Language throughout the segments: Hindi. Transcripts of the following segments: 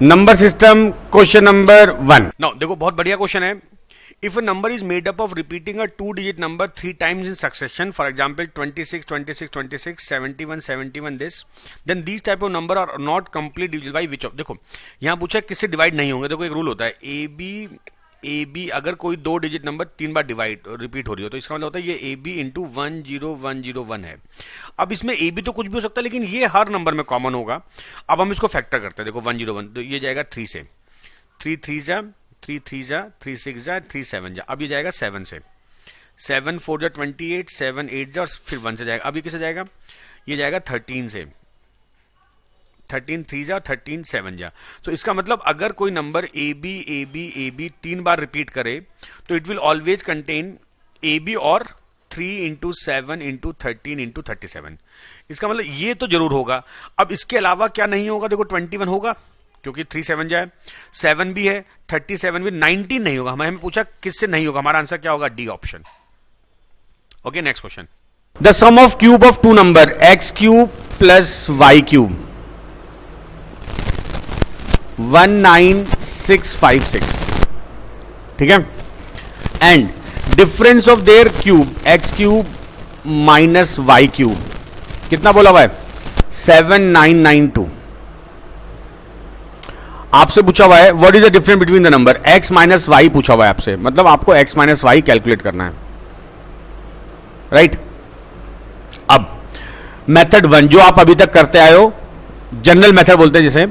Number system question number 1। Now देखो बहुत बढ़िया क्वेश्चन है। If a number is made up of repeating a two-digit number 3 times in succession, for example 26, 26, 26, 71, 71 this, then these type of number are not complete divisible by which of? देखो यहाँ पूछा है किससे डिवाइड नहीं होंगे। देखो एक रूल होता है ए बी अगर कोई दो डिजिट नंबर 3 बार रिपीट हो रही हो तो इसका मतलब होता है ये ए बी इंटू 10101 है। अब इसमें ए बी तो कुछ भी हो सकता है लेकिन ये हर नंबर में कॉमन होगा। अब हम इसको फैक्टर करते हैं। देखो 101 तो ये जाएगा 3 से, 3 3 जा 3 3 जा 3 6 जा 3 7 जा। अब ये जाएगा 7 से, 7 4 जा 28, 7 8 जा और फिर 1 से जाएगा। अब ये किससे जाएगा? ये जाएगा 13 से, 13 3 जा 13 7 जा। तो इसका मतलब अगर कोई नंबर ए बी 3 बार रिपीट करे तो it will always contain A B और 3 इंटू 7 इंटू 13 इंटू 37। इसका मतलब ये तो जरूर होगा। अब इसके अलावा क्या नहीं होगा? देखो 21 होगा क्योंकि 3 7 जाए, 7 भी है, 37 भी, 19 नहीं होगा। हमें पूछा किससे नहीं होगा, हमारा आंसर क्या होगा? D option. Okay next question. The sum of cube of two number X cube plus Y cube 19656, ठीक है, and difference of their cube X cube minus Y cube कितना बोला हुआ है? 7992। आपसे पूछा हुआ है what is the difference between the number x minus Y पूछा हुआ है आपसे, मतलब आपको x माइनस वाई कैलकुलेट करना है, राइट। अब मेथड 1 जो आप अभी तक करते आए हो, जनरल मेथड बोलते हैं जिसे,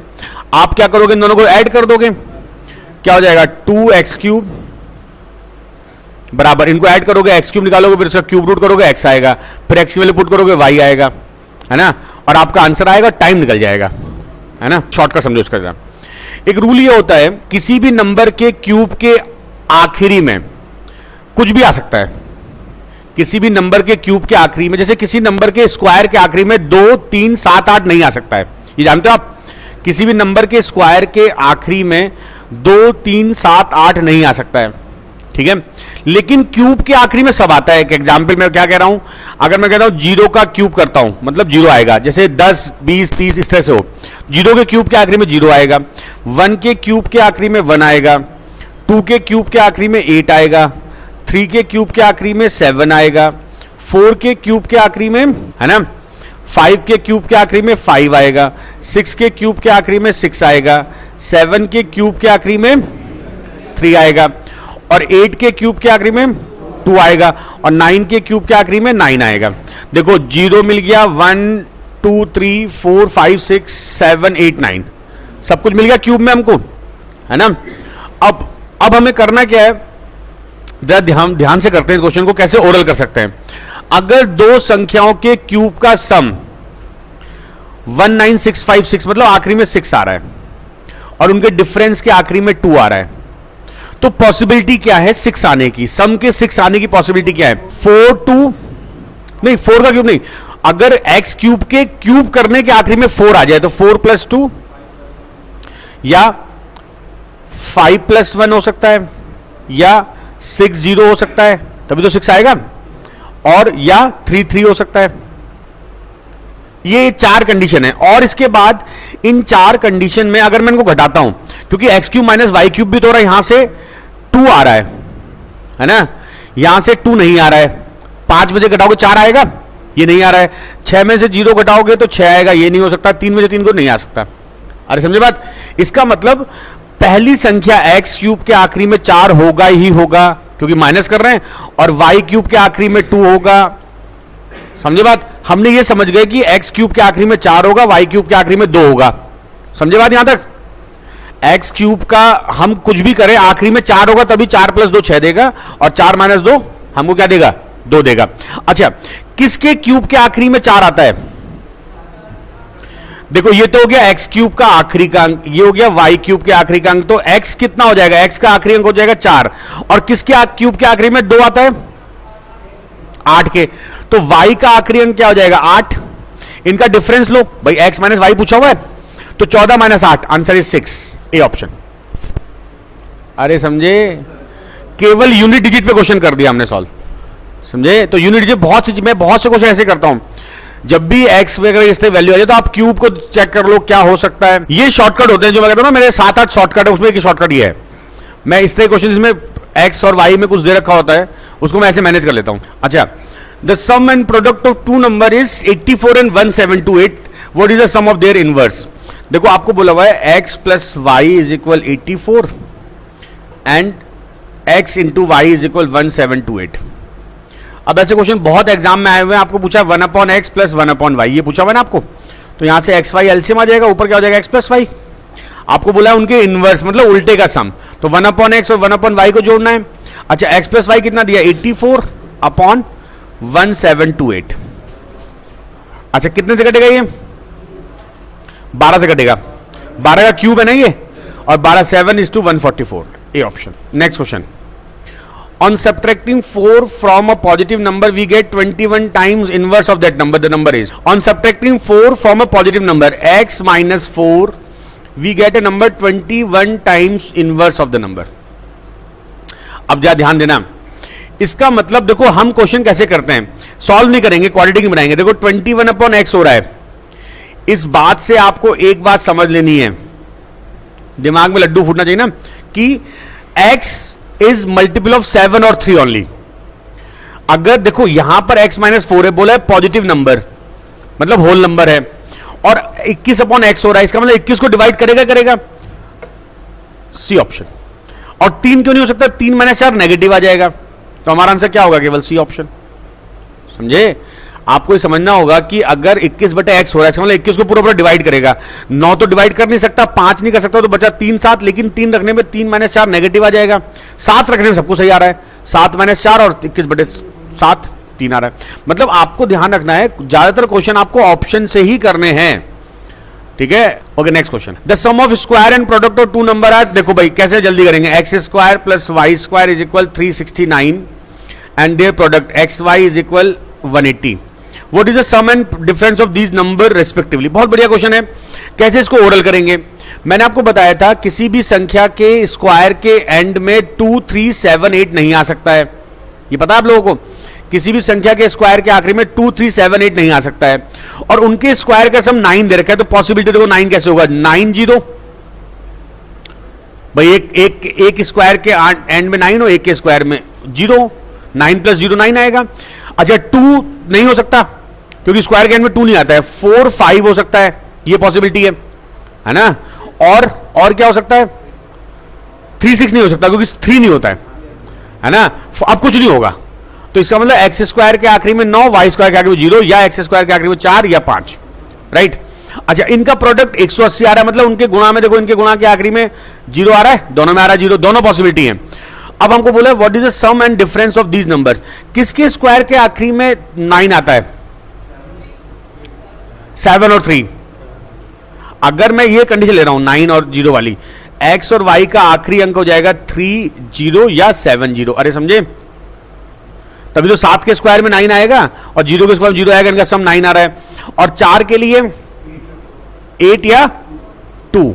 आप क्या करोगे? इन दोनों को ऐड कर दोगे, क्या हो जाएगा? 2x क्यूब बराबर, इनको ऐड करोगे, x क्यूब निकालोगे, फिर उसका क्यूब रूट करोगे, x आएगा, फिर x की वैल्यू पुट करोगे, y आएगा, है ना, और आपका आंसर आएगा, टाइम निकल जाएगा, है ना। शॉर्टकट समझो इसका। एक रूल ये होता है किसी भी नंबर के क्यूब के आखिरी में कुछ भी आ सकता है। किसी भी नंबर के क्यूब के आखिरी में, जैसे किसी नंबर के स्क्वायर के आखिरी में 2 3 7 8 नहीं आ सकता है, ये जानते हो आप? किसी भी नंबर के स्क्वायर के आखिरी में 2 3 7 8 नहीं आ सकता है, ठीक है। लेकिन क्यूब के आखिरी में सब आता है। एक एग्जांपल मैं क्या कह रहा हूं, अगर मैं कहता हूं 0 का क्यूब करता हूं मतलब 0 आएगा, जैसे 10 20 30 इस तरह से हो। 0 के क्यूब के आखिरी में 0 आएगा, 1 के क्यूब के आखिरी में 1 आएगा, 2 के क्यूब के आखिरी में 8 आएगा, 3 के क्यूब के आखिरी में 7 आएगा, 4 के क्यूब के आखिरी में, है ना, 5 के क्यूब के आखिरी में 5 आएगा, 6 के क्यूब के आखिरी में 6 आएगा, 7 के क्यूब के आखिरी में 3 आएगा, और 8 के क्यूब के आखिरी में 2 आएगा, और 9 के क्यूब के आखिरी में 9 आएगा। देखो 0 मिल गया, 1 2 3 4 5 6 7 8 9 सब कुछ मिल गया क्यूब में हमको, है ना। अब हमें करना क्या है, ध्यान से करते हैं क्वेश्चन को, कैसे ओरल कर सकते हैं। अगर दो संख्याओं के क्यूब का सम 19656 मतलब आखिरी में 6 आ रहा है और उनके डिफरेंस के आखिरी में 2 आ रहा है, तो पॉसिबिलिटी क्या है 6 आने की? सम के 6 आने की पॉसिबिलिटी क्या है? 4 का क्यूब नहीं, अगर x क्यूब के क्यूब करने के आखिरी में 4 आ जाए तो 4 + 2 या 5 + 1 हो सकता है, या 6 0 हो सकता है, तभी तो 6 आएगा, और या 3 3 हो सकता है। ये 4 कंडीशन है। और इसके बाद इन 4 कंडीशन में अगर मैं इनको घटाता हूं, क्योंकि x cube minus Y cube भी तो रहा है, यहां से 2 आ रहा है ना, यहां से 2 नहीं आ रहा है, 5 में से घटाओगे 4 आएगा, ये नहीं आ रहा है, 6 में से 0 घटाओगे तो 6 आएगा, ये नहीं हो सकता, 3 में से 3 को नहीं आ सकता। अरे समझे बात? इसका मतलब पहली संख्या x क्यूब के आखिरी में 4 होगा ही होगा क्योंकि माइनस कर रहे हैं, और y क्यूब के आखिरी में 2 होगा। समझे बात? हमने ये समझ गए कि x क्यूब के आखिरी में 4 होगा, y क्यूब के आखिरी में 2 होगा। समझे बात यहां तक? x क्यूब का हम कुछ भी करें, आखिरी में 4 होगा, तभी 4 + 2 6 देगा, और 4 - 2 हमको क्या देगा? 2 देगा। अच्छा, किसके क्यूब के आखिरी में 4 आता है? देखो ये तो हो गया x क्यूब का आखिरी का अंक, ये हो गया y क्यूब के आखिरी का अंक, तो x कितना हो जाएगा? x का आखिरी अंक हो जाएगा 4, और किसके क्यूब के आखिरी में 2 आता है? 8 के, तो y का आखिरी अंक क्या हो जाएगा? 8। इनका डिफरेंस लो भाई, x माइनस वाई पूछा हुआ है, तो 14 - 8, आंसर इज 6, ए ऑप्शन। अरे समझे, केवल यूनिट डिजिट पे क्वेश्चन कर दिया हमने सॉल्व, समझे? तो यूनिट डिजिट मैं बहुत से क्वेश्चन ऐसे करता हूं, जब भी x वगैरह इस तरह वैल्यू आ जाए तो आप क्यूब को चेक कर लो क्या हो सकता है। ये शॉर्टकट होते हैं जो मैं कहता हूं ना, मेरे 7-8 शॉर्टकट है, उसमें एक शॉर्टकट ये है, मैं इस तरह क्वेश्चन इसमें x और y में कुछ दे रखा होता है उसको मैं ऐसे मैनेज कर लेता हूं। अच्छा, the sum and product of two number is 84 and 1728, what is the sum of their inverse. देखो आपको बोला हुआ है x plus Y is equal 84 and x into Y is equal 1728। अब ऐसे क्वेश्चन बहुत एग्जाम में आए हुए हैं, आपको पूछा 1/x प्लस 1/y, ये पूछा हुआ है ना आपको, तो यहां से x y एलसीएम आ जाएगा, ऊपर क्या हो जाएगा x प्लस वाई। आपको बोला है उनके इनवर्स मतलब उल्टे का सम, तो 1/x और 1/y को जोड़ना है। अच्छा, x प्लस वाई कितना दिया 84/1728। अच्छा, कितने से कटेगा ये 12 से कटेगा, 12 का क्यूब है ना ये, और 12 7:144, A option. Next question, on subtracting 4 from a positive number we get 21 times inverse of that number. The number is, on subtracting 4 from a positive number x minus 4 we get a number 21 times inverse of the number. अब जरा ध्यान देना, इसका मतलब देखो हम क्वेश्चन कैसे करते हैं, सॉल्व नहीं करेंगे, क्वाड्रेटिक बनाएंगे। देखो 21/x हो रहा है, इस बात से आपको एक बात समझ लेनी है, दिमाग में लड्डू फूटना चाहिए ना, कि x इज मल्टीपल ऑफ 7 और 3 ओनली। अगर देखो यहां पर x माइनस 4 है, बोला है पॉजिटिव नंबर मतलब होल नंबर है, और 21/x हो रहा है, इसका मतलब 21 को डिवाइड करेगा, सी ऑप्शन। और 3 क्यों नहीं हो सकता, 3 - 4 नेगेटिव आ जाएगा, तो हमारा आंसर क्या होगा, केवल सी ऑप्शन। समझे, आपको ये समझना होगा कि अगर 21/x हो रहा है, इसका मतलब 21 को पूरा डिवाइड करेगा, 9 तो डिवाइड कर नहीं सकता, 5 नहीं कर सकता, तो बचा 3 7, लेकिन 3 रखने में 3 - 4 नेगेटिव आ जाएगा, 7 रखने में सबको सही आ रहा है, 7 - 4 और 21/7 3 आ रहा है। मतलब आपको ध्यान रखना है, ज्यादातर क्वेश्चन आपको ऑप्शन से ही करने हैं, ठीक है। Okay, next question, the sum of square and product of two number are, देखो भाई कैसे जल्दी करेंगे, x² plus y² is equal 369 and their product xy is equal 180। What is the sum and difference of these number respectively? बहुत बढ़िया क्वेश्चन है, कैसे इसको ओरल करेंगे। मैंने आपको बताया था किसी भी संख्या के स्क्वायर के एंड में 2 3 7 8 नहीं आ सकता है, ये पता है आप लोगों को, किसी भी संख्या के स्क्वायर के आखिरी में 2 3 7 8 नहीं आ सकता है, और उनके स्क्वायर का सम 9 दे रखा है, तो पॉसिबिलिटी देखो 9 कैसे होगा, 9 0 भाई, एक स्क्वायर के एंड में 9 हो, एक के स्क्वायर में 0, 9 + 0 9 आएगा। अच्छा, 2 नहीं हो सकता क्योंकि स्क्वायर के एंड में 2 नहीं आता है, 4 5 हो सकता है, ये पॉसिबिलिटी है ना। और क्या हो सकता है, 3 6 नहीं हो सकता क्योंकि 3 नहीं होता है ना। अब कुछ नहीं होगा, तो इसका मतलब x² के आखिरी में 9, y² के आखिरी में 0, या x² के आखिरी में 4 या 5, राइट। अच्छा, इनका प्रोडक्ट 180 आ रहा है, मतलब उनके गुणा में देखो, इनके गुणा के आखिरी में 0 आ रहा है, दोनों में आ रहा है 0, दोनों पॉसिबिलिटी है। अब हमको बोला what is the sum and difference of these numbers, किसके स्क्वायर के आखिरी में 9 आता है, 7 और 3। अगर मैं ये कंडीशन ले रहा हूं 9 और 0 वाली, x और y का आखिरी अंक हो जाएगा 3 0 या 7 0, अरे समझे, तभी तो 7 के स्क्वायर में 9 आएगा और 0 के स्क्वायर में 0 आएगा, इनका सम 9 आ रहा है। और 4 के लिए 8 या 2,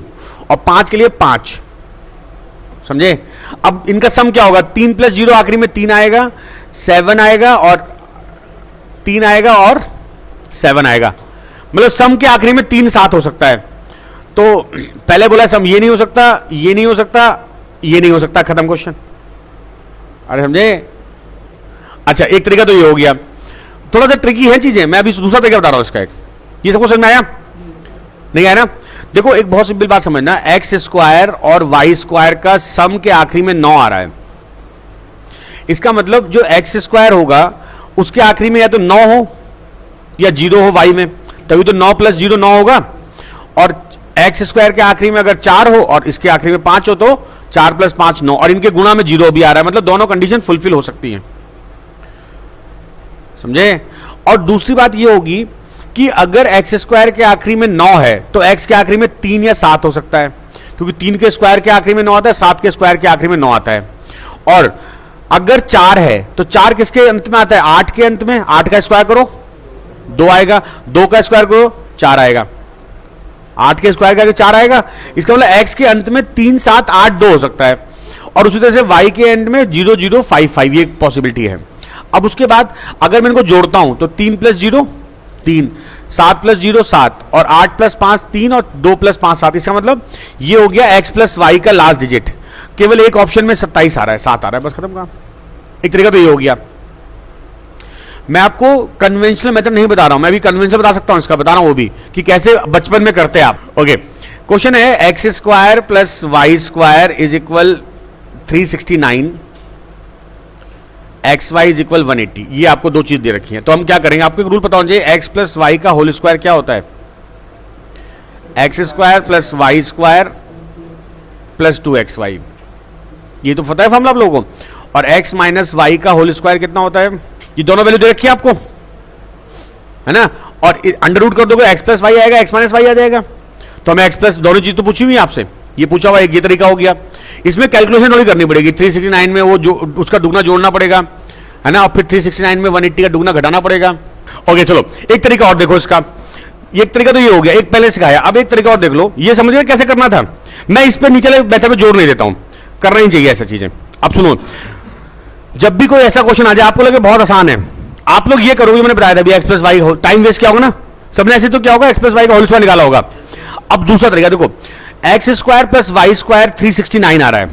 और 5 के लिए 5, समझे। अब इनका सम क्या होगा, 3 + 0 आखिरी में 3 आएगा, 7 आएगा, और 3 आएगा और 7 आएगा, मतलब सम के आखिरी में 3 7 हो सकता है। तो पहले बोला सम ये नहीं हो सकता, ये नहीं हो सकता, ये नहीं हो सकता, खत्म क्वेश्चन, अरे समझे। अच्छा, एक तरीका तो ये हो गया, थोड़ा सा ट्रिकी है चीजें, मैं अभी दूसरा तरीका बता रहा हूं इसका एक, ये सबको समझ में आया नहीं आया ना। देखो एक बहुत सिंपल बात समझना, x² और y² का सम के आखिरी में 9 आ रहा है, इसका मतलब जो x² होगा उसके आखिरी में या तो 9 हो या 0 हो y में, तभी तो 9 + 0 9 होगा, और x² के आखिरी में अगर 4 हो और इसके आखिरी में 5 हो तो 4 + 5 9, और इनके गुणा में 0 भी आ रहा है, मतलब दोनों कंडीशन फुलफिल हो सकती हैं, समझे। और दूसरी बात ये होगी कि अगर x² के आखिरी में 9 है तो x के आखिरी में 3 या 7 हो सकता है, क्योंकि 3 के स्क्वायर के आखिरी में 9 आता है, 7 के स्क्वायर के आखिरी में 9 आता है। और अगर 4 है तो 4 किसके अंत में आता है, 8 के अंत में, 8 का स्क्वायर करो 2 आएगा, 2 का स्क्वायर करो 4 आएगा, 8 के स्क्वायर के आगे 4 आएगा, इसका मतलब x के अंत में 3 7 8 2 हो सकता है। और उसी तरह से y के एंड में 0 0 5 5, ये पॉसिबिलिटी है। अब उसके बाद अगर मैं इनको जोड़ता हूं तो 3 + 0 3, 7 प्लस 0 7, और 8 प्लस 5 3, और 2 प्लस 5 7। इसका मतलब ये हो गया x प्लस वाई का लास्ट डिजिट। केवल एक ऑप्शन में 27 आ रहा है, 7 आ रहा है, बस खत्म काम। एक तरीका तो ये हो गया। मैं आपको कन्वेंशनल मेथड नहीं बता रहा हूं, मैं भी कन्वेंशनल बता सकता हूं, इसका बता रहा हूं वो भी कि कैसे बचपन में करते हैं आप। ओके, क्वेश्चन है X square plus Y square is equal 369, X Y is equal 180। ये आपको दो चीज दे रखी है, तो हम क्या करेंगे, आपको एक रूल पता होना चाहिए, एक्स प्लस वाई का होल स्क्वायर क्या होता है, X square plus Y square plus 2xy। ये तो पता है फॉर्मूला आप लोगों को। और x माइनस वाई का होल स्क्वायर कितना होता है, ये दोनों वैल्यू दे रखी है आपको, है ना। और अंडर रूट कर दोगे x प्लस वाई आएगा, x माइनस वाई आ जाएगा। तो हमें x प्लस दोनों चीज तो पूछी हुई है आपसे, ये पूछा हुआ, एक ये तरीका हो गया। इसमें कैलकुलेशन थोड़ी करनी पड़ेगी, 369 में वो जो उसका दुगना जोड़ना पड़ेगा, है ना, और फिर 369 में 180 का दुगना घटाना पड़ेगा। ओके चलो, एक तरीका और देखो इसका। एक तरीका तो ये हो गया, एक पहले सिखाया, अब एक तरीका और देख लो। ये समझ गए कैसे करना था। मैं इस पे नीचे मेथड पे जोड़ नहीं देता हूं, करना ही चाहिए ऐसा चीजें। अब सुनो, जब भी कोई ऐसा क्वेश्चन आ जाए आपको लगे बहुत आसान है, आप लोग ये करोगे, मैंने बताया था अभी, X plus Y, time waste क्या होगा ना सबने, ऐसे तो क्या होगा, एक्स प्लस वाई का होल स्क्वायर निकाला होगा। अब दूसरा तरीका देखो, X square plus Y square 369 आ रहा है,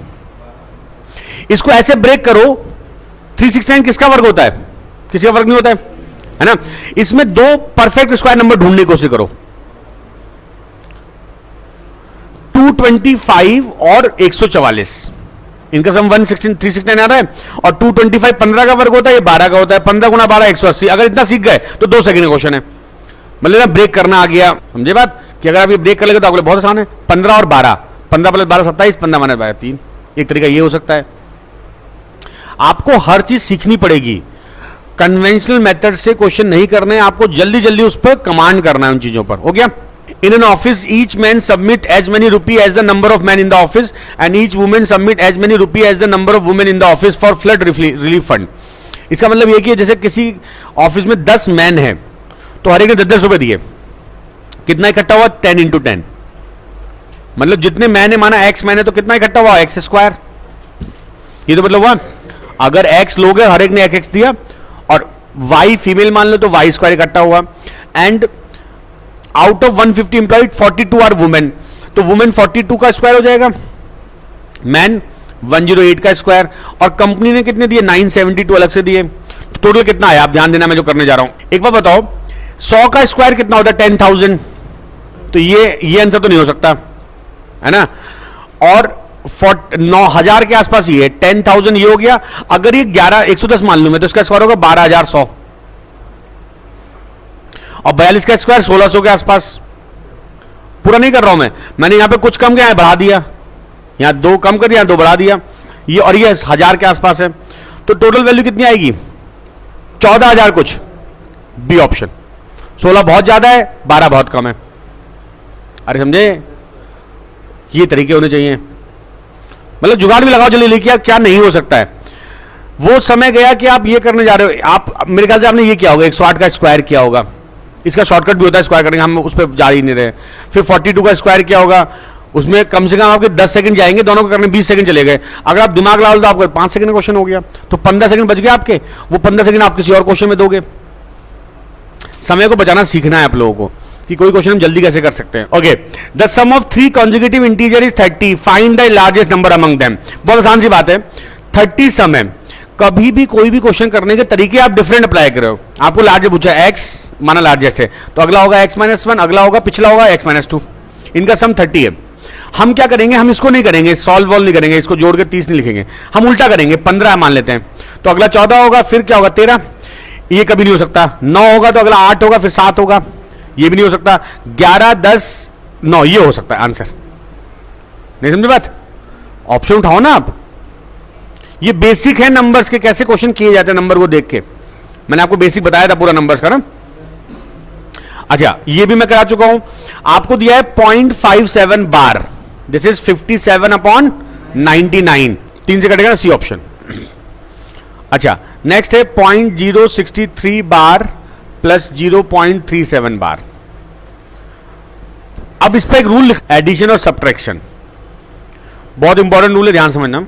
इसको ऐसे ब्रेक करो। 369 किसका वर्ग होता है, किसी का वर्ग नहीं होता है ना। इसमें दो परफेक्ट स्क्वायर नंबर ढूंढने की कोशिश करो, 225 और 144, इनका सम 369 आ रहा है। और 225 15 का वर्ग होता है, ये 12 का होता है, 15 गुना 12 180। अगर इतना सीख गए तो 2 सेकंड का क्वेश्चन है, मतलब ना ब्रेक करना आ गया, समझे बात, कि अगर आप ये ब्रेक कर लेंगे तो आपके लिए बहुत आसान है। 15 और 12, 15 प्लस 12 27, 15 माइनस 12 3। एक तरीका ये हो सकता है। आपको हर चीज सीखनी पड़ेगी, कन्वेंशनल मेथड से क्वेश्चन नहीं करने, आपको जल्दी जल्दी उस पर कमांड करना है उन चीजों पर। हो गया। In an office, each man submit as many rupee as the number of men in the office, and each woman submit as many rupee as the number of women in the office for flood relief fund. इसका मतलब ये कि जैसे किसी ऑफिस में 10 मैन है तो हर एक ने 10-10 रुपए दिए, कितना इकट्ठा हुआ, 10 into 10, मतलब जितने मैन है, माना x मैन है तो कितना इकट्ठा हुआ, x स्क्वायर। ये तो मतलब हुआ, अगर x लोग है हर एक ने x दिया, और y फीमेल मान लो तो y स्क्वायर इकट्ठा हुआ। And out of 150 employed 42 are women, तो वुमेन 42 का स्क्वायर हो जाएगा, मैन 108 का स्क्वायर, और कंपनी ने कितने दिए, 972 अलग से दिए। तो टोटल कितना आया, आप ध्यान देना मैं जो करने जा रहा हूं। एक बार बताओ, 100 का स्क्वायर कितना होता है, 10,000। तो ये आंसर तो नहीं हो सकता, है ना। और 9,000 के आसपास ही है, 10,000 ये हो गया। अगर ये 110 मान लूं मैं तो इसका स्क्वायर होगा 12,100, और 42 का स्क्वायर 1,600 के आसपास। पूरा नहीं कर रहा हूं मैंने यहां पे कुछ कम किया है, बढ़ा दिया, यहां 2 कम कर दिया, 2 बढ़ा दिया, ये और ये 1,000 के आसपास है। तो टोटल वैल्यू कितनी आएगी, 14,000 कुछ, बी ऑप्शन। 16 बहुत ज्यादा है, 12 बहुत कम है। अरे समझे, ये तरीके होने चाहिए, मतलब जुगाड़ भी लगाओ जल्दी लेके, क्या नहीं हो सकता है। वो समय गया कि आप ये करने जा रहे हो, आप मेरे ख्याल से आपने ये किया होगा, 108 का स्क्वायर किया होगा, इसका शॉर्टकट भी होता है स्क्वायर करेंगे, हम उस पर जा ही नहीं रहे। फिर 42 का स्क्वायर किया होगा, उसमें कम से कम आपके 10 सेकंड जाएंगे, दोनों को करने 20 सेकंड चले गए। अगर आप दिमाग लगा लो तो आपको 5 सेकंड का क्वेश्चन हो गया, तो 15 सेकंड बच गए आपके। वो 15 सेकंड आप किसी और क्वेश्चन में दोगे। समय को बचाना सीखना है आप लोगों को, कि कोई क्वेश्चन हम जल्दी कैसे कर सकते हैं। Okay, the sum of 3 conjugative integer is 30, find the largest number among them. बहुत आसान सी बात है, 30 सम है। कभी भी कोई भी क्वेश्चन करने के तरीके आप डिफरेंट अप्लाई कर रहे हो। आपको लार्जेस्ट पूछा है, x माना लार्जेस्ट है, तो अगला होगा x-1, अगला होगा, पिछला होगा x-2। इनका सम 30 है। हम क्या करेंगे, हम इसको नहीं करेंगे, सॉल्व वॉल्व नहीं करेंगे, इसको जोड़ के 30 नहीं लिखेंगे, हम उल्टा करेंगे, 15 मान लेते हैं, तो अगला 14 होगा, फिर क्या होगा 13, ये कभी नहीं हो सकता। 9 होगा तो अगला 8 होगा, फिर 7 होगा, ये भी नहीं हो सकता। 11, 10, 9 ये हो सकता है आंसर। नहीं समझे बात, ऑप्शन उठाओ ना आप। ये बेसिक है नंबर्स के, कैसे क्वेश्चन किए जाते हैं नंबर को देख के। मैंने आपको बेसिक बताया था पूरा नंबर्स का ना। अच्छा, ये भी मैं करा चुका हूं। आपको दिया है 0.57 बार, दिस इज 57/99, 3 से कटेगा ना, सी ऑप्शन। अच्छा, नेक्स्ट है 0.063 बार प्लस 0.37 बार। अब इस पर एक रूल, एडिशन और सब्ट्रैक्शन, बहुत इंपॉर्टेंट रूल है, ध्यान समझना।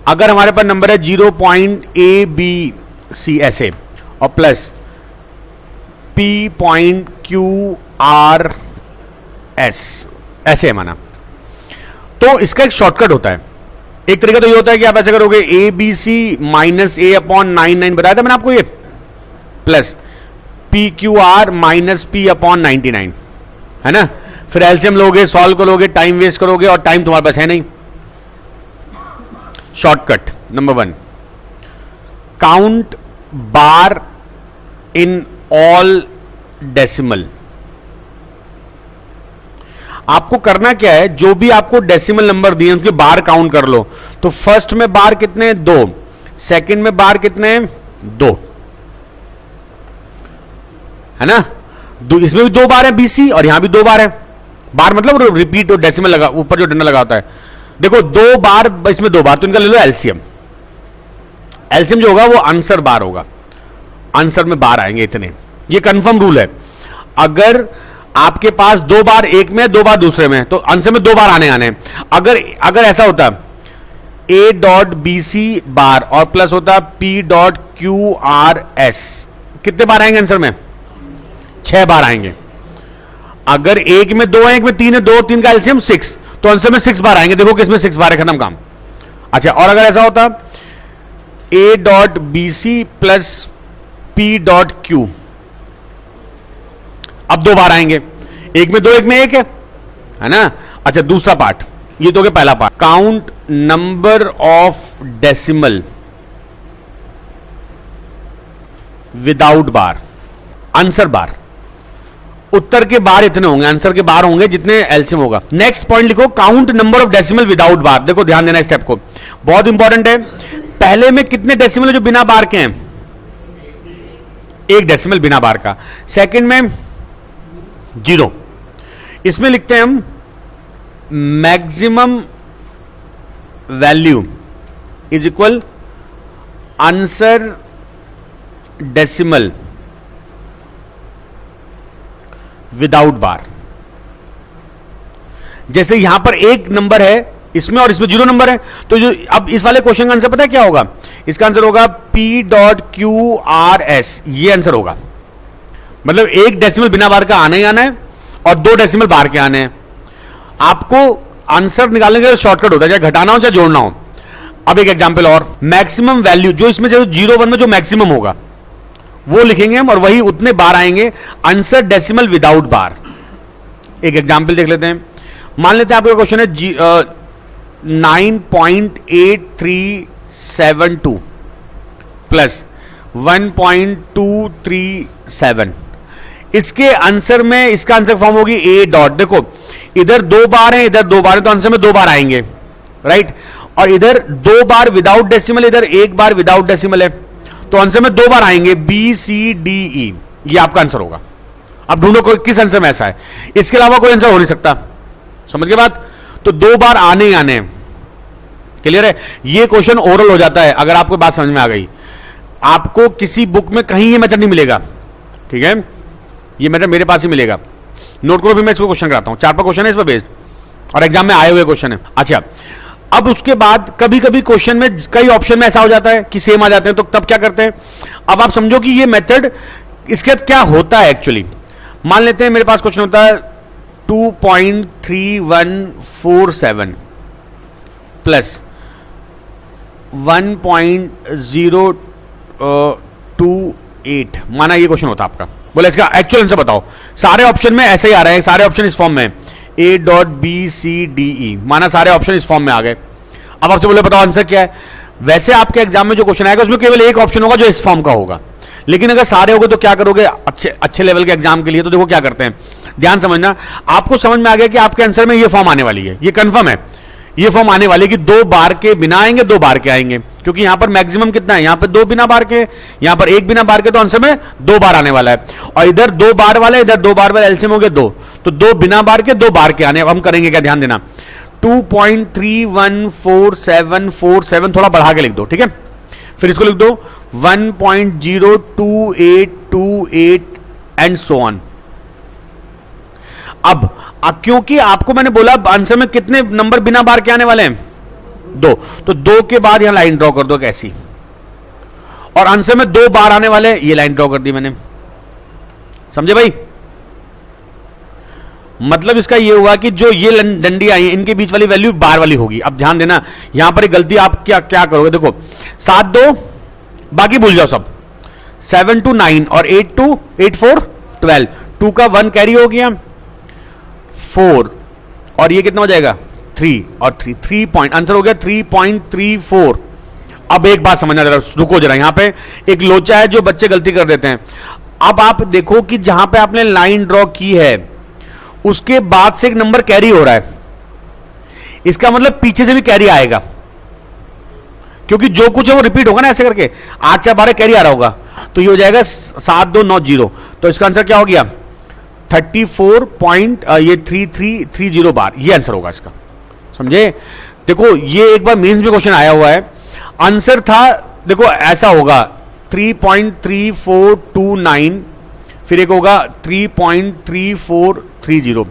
अगर हमारे पास नंबर है 0.ABC ऐसे, और प्लस P.QR.S ऐसे है माना। तो इसका एक शॉर्टकट होता है। एक तरीका तो ये होता है कि आप ऐसे करोगे ABC माइनस A अपॉन 99 बताया था मैंने आपको, ये plus PQR minus P upon 99 है ना। फिर एलसीएम लोगे, सॉल्व करोगे, टाइम वेस्ट करोगे और टाइम तुम्हारे पास है नहीं। Shortcut number 1, count bar in all decimal. आपको करना क्या है, जो भी आपको डेसिमल नंबर दिए उनके बार काउंट कर लो। तो फर्स्ट में बार कितने हैं? 2, सेकंड में बार कितने हैं? 2 है ना। इसमें भी 2 बार है BC और यहां भी 2 बार है। बार मतलब रिपीट और डेसिमल लगा, ऊपर जो डंडा लगा होता है। देखो 2 बार, इसमें 2 बार, तो इनका ले लो एलसीएम। एलसीएम जो होगा वो आंसर बार होगा, आंसर में बार आएंगे इतने। ये कंफर्म रूल है। अगर आपके पास 2 बार एक में, 2 बार दूसरे में, तो आंसर में 2 बार आने हैं। अगर ऐसा होता A.BC बार और प्लस होता P.QR.S, कितने बार आएंगे आंसर में? 6 बार आएंगे। अगर एक में 2 है, एक में 3 है, 2 3 का एलसीएम 6, तो आंसर में 6 बार आएंगे। देखो किसमें 6 बार है, खत्म काम। अच्छा, और अगर ऐसा होता A.BC प्लस P.Q, अब 2 बार आएंगे। एक में 2, एक में 1 है ना। अच्छा, दूसरा पार्ट, ये तो हो गया पहला part. Count number of decimal without bar, answer bar. उत्तर के बार इतने होंगे, आंसर के बार होंगे जितने एलसीएम होगा। नेक्स्ट पॉइंट लिखो, count number of decimal without bar. देखो ध्यान देना स्टेप को, बहुत इंपॉर्टेंट है। पहले में कितने डेसिमल है जो बिना बार के हैं? 1 डेसिमल बिना बार का। सेकंड में 0। इसमें लिखते हैं हम maximum value is equal answer decimal without bar. जैसे यहां पर 1 नंबर है इसमें और इसमें 0 नंबर है, तो जो अब इस वाले क्वेश्चन का आंसर पता है क्या होगा? इसका आंसर होगा P.QR.S, ये आंसर होगा। मतलब 1 डेसिमल बिना बार का आना ही आना है और 2 डेसिमल बार के आने हैं। आपको आंसर निकालने के लिए शॉर्टकट होता है, चाहे घटाना हो चाहे जोड़ना हो। अब एक एग्जांपल और, मैक्सिमम वैल्यू जो इसमें जो 0 1 में जो मैक्सिमम होगा वो लिखेंगे हम और वही उतने बार आएंगे। आंसर डेसिमल विदाउट बार। एक एग्जांपल देख लेते हैं। मान लेते हैं आपका क्वेश्चन है 9.8372 प्लस 1.237। इसके आंसर में इसका आंसर फॉर्म होगी A डॉट। देखो इधर 2 बार है, इधर 2 बार है, तो आंसर में 2 बार आएंगे, राइट। और इधर 2 बार विदाउट डेसिमल, इधर 1 बार विदाउट डेसिमल है, तो आंसर में 2 बार आएंगे BCDE। ये आपका आंसर होगा। अब ढूंढो किस आंसर में ऐसा है, इसके अलावा कोई आंसर हो नहीं सकता। समझ के बात? तो 2 बार आने ही आने हैं। क्लियर है? ये क्वेश्चन ओरल हो जाता है। अगर आपको बात समझ में आ गई, आपको किसी बुक में कहीं ये मेथड नहीं मिलेगा, ठीक है। ये मेथड मेरे पास ही मिलेगा। नोट करो, भी मैं इसको क्वेश्चन कराता हूं। 4-5 क्वेश्चन है इस पर बेस्ड और एग्जाम में आए हुए क्वेश्चन है। अच्छा, अब उसके बाद कभी कभी क्वेश्चन में कई ऑप्शन में ऐसा हो जाता है कि सेम आ जाते हैं, तो तब क्या करते हैं? अब आप समझो कि ये मेथड, इसके बाद क्या होता है एक्चुअली। मान लेते हैं मेरे पास क्वेश्चन होता है 2.3147 प्लस 1.028, माना ये क्वेश्चन होता आपका। बोले इसका एक्चुअल आंसर बताओ। सारे ऑप्शन में ऐसे ही आ रहे हैं, सारे ऑप्शन इस फॉर्म में A.BCDE, माना सारे ऑप्शन इस फॉर्म में आ गए। अब आपसे बोले बताओ आंसर क्या है। वैसे आपके एग्जाम में जो क्वेश्चन आएगा उसमें केवल एक ऑप्शन होगा जो इस फॉर्म का होगा, लेकिन अगर सारे होंगे तो क्या करोगे? अच्छे लेवल के एग्जाम के लिए तो देखो क्या करते हैं, ध्यान समझना। आपको समझ में आ गया कि आपके आंसर में ये फॉर्म आने वाली है, ये कंफर्म है। ये फॉर्म आने वाली है कि 2 बार के बिना आएंगे, 2 बार के आएंगे, क्योंकि यहां पर मैक्सिमम कितना है? यहां पर 2 बिना बार के, यहां पर 1 बिना बार के, तो आंसर में 2 बार आने वाला है। और इधर 2 बार वाला, इधर 2 बार वाला, एलसीएम हो गया 2, तो 2 बिना बार के, 2 बार के आने। अब हम करेंगे क्या, ध्यान देना। 2.314747 थोड़ा बढ़ा के लिख दो, ठीक है। फिर इसको लिख दो 1.02828 एंड सो ऑन। अब क्योंकि आपको मैंने बोला आंसर में कितने नंबर बिना बार के आने वाले हैं? 2, तो 2 के बाद यहां लाइन ड्रॉ कर दो कैसी, और आंसर में 2 बार आने वाले, ये लाइन ड्रॉ कर दी मैंने। समझे भाई? मतलब इसका ये हुआ कि जो ये डंडी आई इनके बीच वाली वैल्यू बार वाली होगी। अब ध्यान देना, यहां पर एक गलती आप क्या क्या करोगे, देखो 7 2 बाकी भूल जाओ सब, 7 2 9 और 8 2 8 4 12, 2 का 1 कैरी हो गया 4 और ये कितना हो जाएगा 3 और 3 पॉइंट, आंसर हो गया 3.34। अब एक बात समझना जरा, रुको जरा, यहां पे एक लोचा है जो बच्चे गलती कर देते हैं। अब आप देखो कि जहां पे आपने लाइन ड्रॉ की है उसके बाद से एक नंबर कैरी हो रहा है, इसका मतलब पीछे से भी कैरी आएगा, क्योंकि जो कुछ है वो रिपीट होगा ना, ऐसे करके 8 4 12 कैरी आ रहा होगा, तो ये हो जाएगा 7 2 9 0। तो इसका आंसर क्या हो गया 33.3330 बार, ये आंसर होगा इसका, समझे? देखो ये एक बार मेंस में क्वेश्चन आया हुआ है, आंसर था देखो ऐसा होगा 3.3429, फिर एक होगा 3.3430।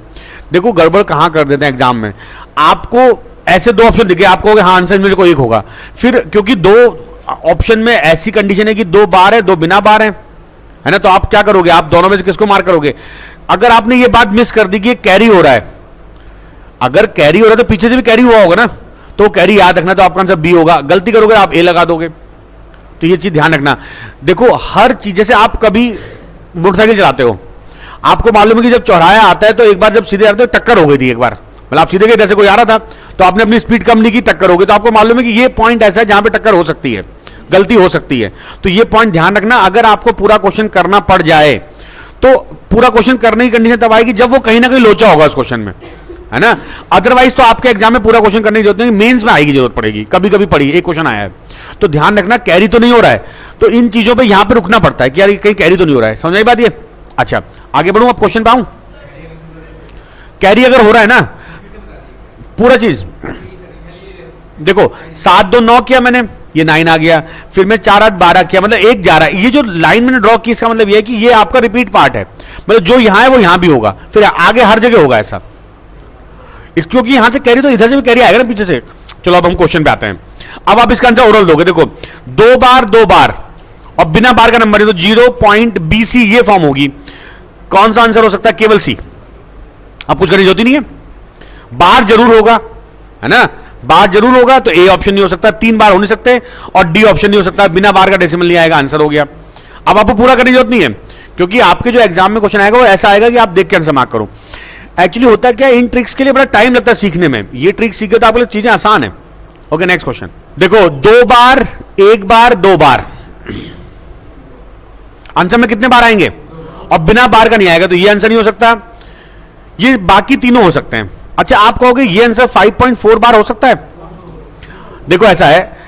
देखो गड़बड़ कहां कर देते हैं एग्जाम में, आपको ऐसे दो ऑप्शन दिखे, आपको हाँ आंसर मेरे को एक होगा, फिर क्योंकि दो ऑप्शन में ऐसी कंडीशन है कि 2 बार है 2 बिना बार है ना, तो आप क्या करोगे, आप दोनों में से किसको मार्क करोगे? अगर आपने ये बात मिस कर दी कि कैरी हो रहा है, अगर कैरी हो रहा है तो पीछे से भी कैरी हुआ होगा ना, तो कैरी याद रखना, तो आपका आंसर बी होगा। गलती करोगे आप ए लगा दोगे, तो ये चीज ध्यान रखना। देखो हर चीज, जैसे आप कभी मोटरसाइकिल चलाते हो, आपको मालूम है कि जब चौराहा आता है तो एक बार जब सीधे आते हो टक्कर हो गई थी, एक बार मतलब आप सीधे गए, जैसे कोई आ रहा था तो आपने अपनी स्पीड कम नहीं की, टक्कर हो गई, तो आपको मालूम है कि ये पॉइंट ऐसा है जहां पे टक्कर हो सकती है, गलती हो सकती है, तो ये पॉइंट ध्यान रखना। अगर आपको पूरा क्वेश्चन करना पड़ जाए तो पूरा क्वेश्चन करने की कंडीशन तब आएगी जब वो कहीं ना कहीं लोचा होगा उस क्वेश्चन में, है ना, अदरवाइज तो आपके एग्जाम में पूरा क्वेश्चन करने की जरूरत नहीं, मेंस में आएगी जरूरत पड़ेगी, कभी कभी पड़ी, एक क्वेश्चन आया है तो ध्यान रखना कैरी तो नहीं हो रहा है, तो इन चीजों पे यहां पे रुकना पड़ता है कि यार कहीं कैरी तो नहीं हो रहा है, समझ आई बात ये? अच्छा आगे बढ़ूं, अब क्वेश्चन पाऊं, कैरी अगर हो रहा है ना पूरा चीज, देखो 7 2 9 किया मैंने, ये 9 आ गया, फिर मैं 4 8 12 किया, मतलब 1 जा रहा है, ये जो लाइन मैंने ड्रॉ की इसका मतलब ये है कि ये आपका रिपीट पार्ट है, मतलब जो यहां है वो यहां भी होगा, फिर आगे हर जगह होगा ऐसा, क्योंकि यहां से कैरी तो इधर से भी कैरी आएगा ना पीछे से। चलो अब हम क्वेश्चन पे आते हैं, अब आप इसका आंसर ओरल दोगे, देखो 2 बार और बिना बार का नंबर है तो 0.BC ये फॉर्म होगी, कौन सा आंसर हो सकता है? केवल सी, अब कुछ करने की जरूरत ही नहीं है, बार जरूर होगा, है ना, बार जरूर होगा, तो ए ऑप्शन नहीं हो सकता, 3 बार हो नहीं सकते, और डी ऑप्शन नहीं हो सकता, बिना बार का डेसिमल नहीं आएगा, आंसर हो गया। अब आपको पूरा करने की जरूरत नहीं है, क्योंकि आपके जो एग्जाम में क्वेश्चन आएगा वो ऐसा आएगा कि आप देख के आंसर मार्क करो। एक्चुअली होता क्या, इन ट्रिक्स के लिए बड़ा टाइम लगता है सीखने में, ये ट्रिक सीखे तो आपके लिए चीजें आसान है। ओके नेक्स्ट क्वेश्चन, देखो 2 बार 1 बार 2 बार, आंसर में कितने बार आएंगे? और बिना बार का नहीं आएगा, तो ये आंसर नहीं हो सकता, ये बाकी तीनों हो सकते हैं। अच्छा आप कहोगे ये आंसर 5.4 बार हो सकता है, देखो ऐसा है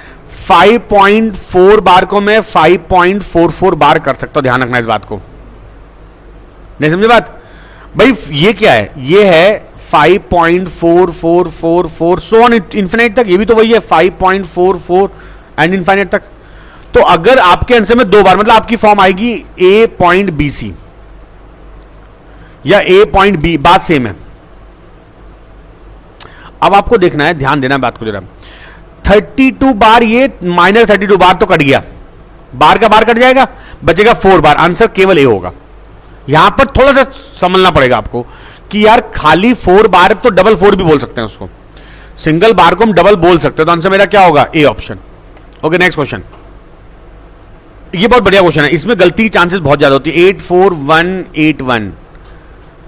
5.4 बार को मैं 5.44 बार कर सकता हूं, ध्यान रखना इस बात को, नहीं समझे बात भाई? ये क्या है, ये है 5.4444 सो ऑन इन्फिनिट तक, ये भी तो वही है 5.44 एंड इन्फिनिट तक। तो अगर आपके आंसर में 2 बार, मतलब आपकी फॉर्म आएगी A.BC या A.B, बात सेम है। अब आपको देखना है, ध्यान देना बात को जरा, 32 बार ये माइनस 32 बार तो कट गया, बार का बार कट जाएगा, बचेगा 4 बार, आंसर केवल ए होगा। यहां पर थोड़ा सा समझना पड़ेगा आपको कि यार खाली 4 बार तो डबल 4 भी बोल सकते हैं उसको, सिंगल बार को हम डबल बोल सकते हैं, तो आंसर मेरा क्या होगा? A option. Okay next question, ये बहुत बढ़िया क्वेश्चन है, इसमें गलती की चांसेस बहुत ज्यादा होती है। 84181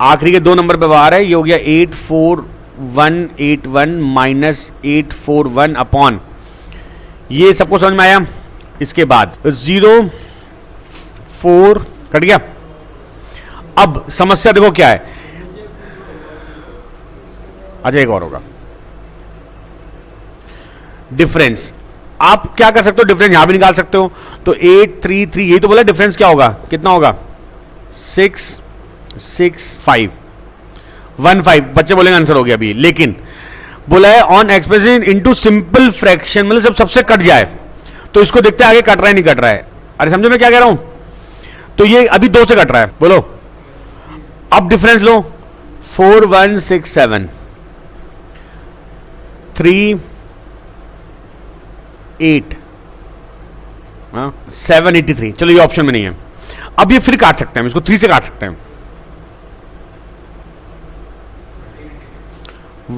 आखिरी के 2 नंबर पे बाहर है, ये हो गया 84181 माइनस 841 अपॉन, ये सबको समझ में आया? इसके बाद 0 4 कट गया। अब समस्या देखो क्या है, अच्छा एक और होगा डिफरेंस, आप क्या कर सकते हो, डिफरेंस यहां भी निकाल सकते हो, तो 833, यही तो बोला डिफरेंस क्या होगा, कितना होगा 66515, बच्चे बोलेंगे आंसर हो गया अभी, लेकिन बोला है on expression into simple fraction, मतलब जब सबसे कट जाए तो इसको देखते हैं आगे कट रहा है नहीं कट रहा है। अरे समझो मैं क्या कह रहा हूं, तो ये अभी 2 से कट रहा है, बोलो अब डिफरेंस लो, 4167 3 8 783, चलो ये ऑप्शन में नहीं है। अब ये फिर काट सकते हैं, इसको 3 से काट सकते हैं।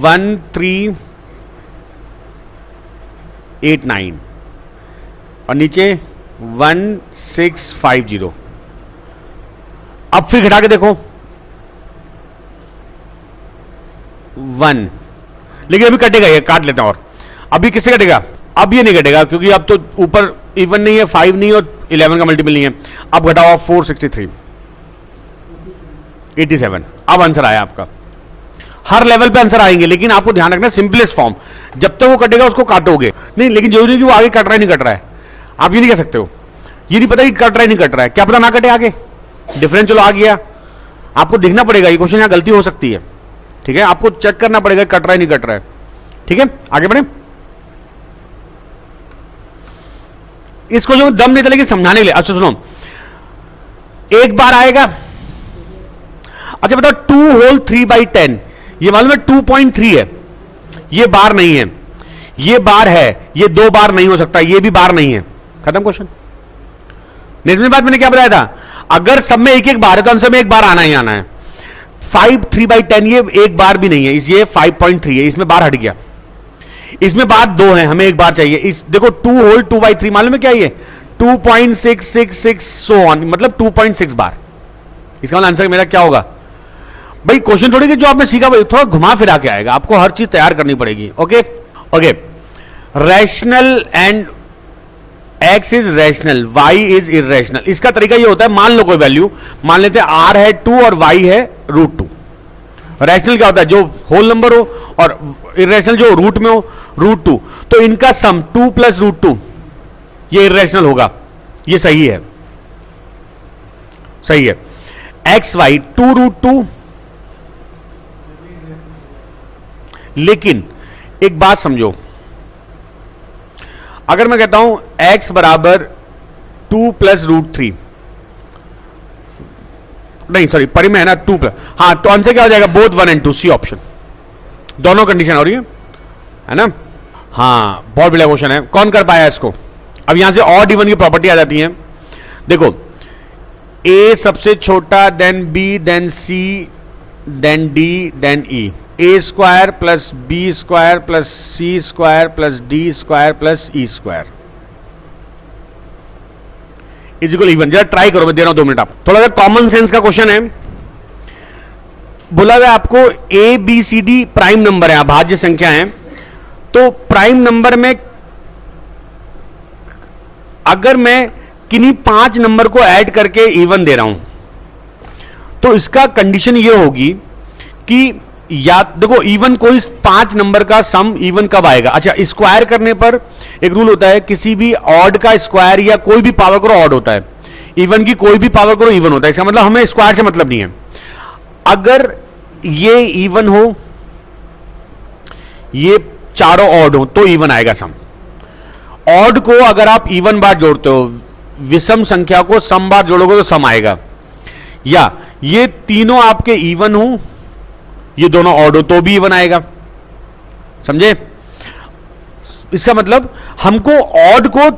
1 3 8 9 और नीचे 1 6 5 0। अब फिर घटा के देखो 1, लेकिन अभी कटेगा, ये काट लेते हैं। और अभी किससे कटेगा? अब ये नहीं कटेगा क्योंकि अब तो ऊपर इवन नहीं है, 5 नहीं है और 11 का मल्टीपल नहीं है। अब घटाओ 463 87। अब आंसर आया आपका। हर लेवल पे आंसर आएंगे, लेकिन आपको ध्यान रखना सिंपलेस्ट फॉर्म, जब तक वो कटेगा उसको काटोगे नहीं। लेकिन जरूरी नहीं कि वो आगे कट रहा है नहीं कट रहा है, आप ये नहीं कह सकते हो। ये नहीं पता कि कट रहा है नहीं कट रहा है, क्या पता ना कटे आगे, डिफरेंस चलो आ गया। आपको देखना पड़ेगा ये क्वेश्चन, यहां गलती हो सकती है, ठीक है। आपको चेक करना पड़ेगा कट रहा है नहीं कट रहा है, ठीक है। आगे बढ़े। इस क्वेश्चन में दम नहीं था लेकिन समझाने के लिए। अच्छा सुनो, एक बार आएगा। अच्छा बताओ 2 होल 3/10, ये मालूम है 2.3 है, ये बार नहीं है, ये बार है, ये 2 बार नहीं हो सकता, ये भी बार नहीं है। खत्म क्वेश्चन। नेक्स्ट बात मैंने क्या बताया था, अगर सब में एक एक बार है तो आंसर में एक बार आना ही आना है। 5 3/10 ये एक बार भी नहीं है, ये 5.3 है, इसमें बार हट गया। इसमें बार 2 है, हमें एक बार चाहिए। इस देखो 2 होल 2/3 मालूम है क्या, ये 2.666 सो ऑन, मतलब 2.6 बार। इसका मतलब आंसर मेरा क्या होगा भाई? क्वेश्चन थोड़ी कि जो आपने सीखा भाई थोड़ा घुमा फिरा के आएगा, आपको हर चीज तैयार करनी पड़ेगी। Okay okay. Rational and x is rational, y is irrational. इसका तरीका ये होता है, मान लो कोई वैल्यू, मान लेते हैं r है 2 और y है √2। रैशनल क्या होता है, जो होल नंबर हो, और इरेशनल जो रूट में हो √2। तो इनका सम 2 + √2 ये इरेशनल होगा, ये सही है, सही है। x y 2√2। लेकिन एक बात समझो, अगर मैं कहता हूं x बराबर 2 + √3, नहीं सॉरी परिमेय है ना 2 प्लस, हाँ तो आंसर क्या हो जाएगा? Both 1 and 2, C option. दोनों कंडीशन हो रही है ना। हाँ बहुत बढ़िया क्वेश्चन है, कौन कर पाया इसको? अब यहां से ऑड इवन की प्रॉपर्टी आ जाती है। देखो a सबसे छोटा, then b, then c, then d, then e। a² + b² + c² + d² + e² is equal even. जरा ट्राई करो, मैं दे रहा हूं 2 मिनट आप। थोड़ा सा कॉमन सेंस का क्वेश्चन है। बोला गया आपको A B C D prime number है, अभाज्य संख्या है। तो प्राइम नंबर में अगर मैं किन्हीं 5 नंबर को ऐड करके इवन दे रहा हूं, तो इसका कंडीशन ये होगी कि या देखो इवन कोई 5 नंबर का सम इवन कब आएगा? अच्छा स्क्वायर करने पर एक रूल होता है, किसी भी ऑड का स्क्वायर या कोई भी पावर करो ऑड होता है, इवन की कोई भी पावर करो इवन होता है। इसका मतलब हमें स्क्वायर से मतलब नहीं है। अगर ये इवन हो, ये चारों ऑड हो तो इवन आएगा सम। ऑड को अगर आप इवन बार जोड़ते हो, विषम संख्या को सम बार जोड़ोगे तो सम आएगा। या ये तीनों आपके इवन हो, ये दोनों ऑड हो तो भी इवन आएगा, समझे? इसका मतलब हमको ऑड को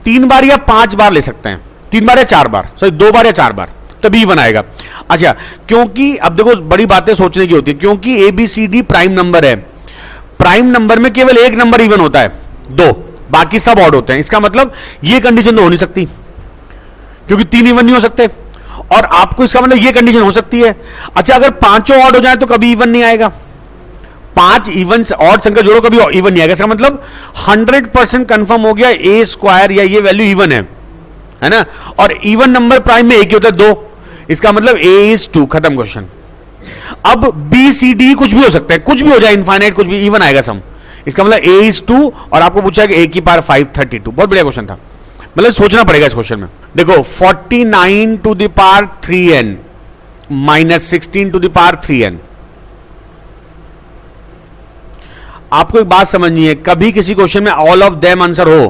3 बार या 5 बार ले सकते हैं, 3 बार या 4 बार, सॉरी 2 बार या 4 बार, तभी इवन आएगा। अच्छा क्योंकि अब देखो बड़ी बातें सोचने की होती है, क्योंकि A B C D prime number है, प्राइम नंबर में केवल एक नंबर इवन होता है 2, बाकी सब ऑड होते हैं। इसका मतलब ये कंडीशन तो हो नहीं सकती, क्योंकि 3 इवन नहीं हो सकते। और आपको इसका मतलब ये कंडीशन हो सकती है। अच्छा अगर 5 ऑड हो जाए तो कभी इवन नहीं आएगा, 5 इवन ऑड संख्या जोड़ो कभी इवन नहीं आएगा। इसका मतलब 100% कंफर्म हो गया a² या ये वैल्यू इवन है ना। और इवन नंबर प्राइम में एक ही होता है 2, इसका मतलब a is 2, खत्म क्वेश्चन। अब b c d कुछ भी हो सकता है, कुछ भी हो जाए, इनफाइनाइट कुछ भी, इवन आएगा सम। इसका मतलब a is 2 और आपको पूछा कि a की पावर 5 32। बहुत बढ़िया क्वेश्चन था, मतलब सोचना पड़ेगा इस क्वेश्चन में। देखो 49 to the power 3n minus 16 to the power 3n। आपको एक बात समझनी है, कभी किसी क्वेश्चन में ऑल ऑफ देम आंसर हो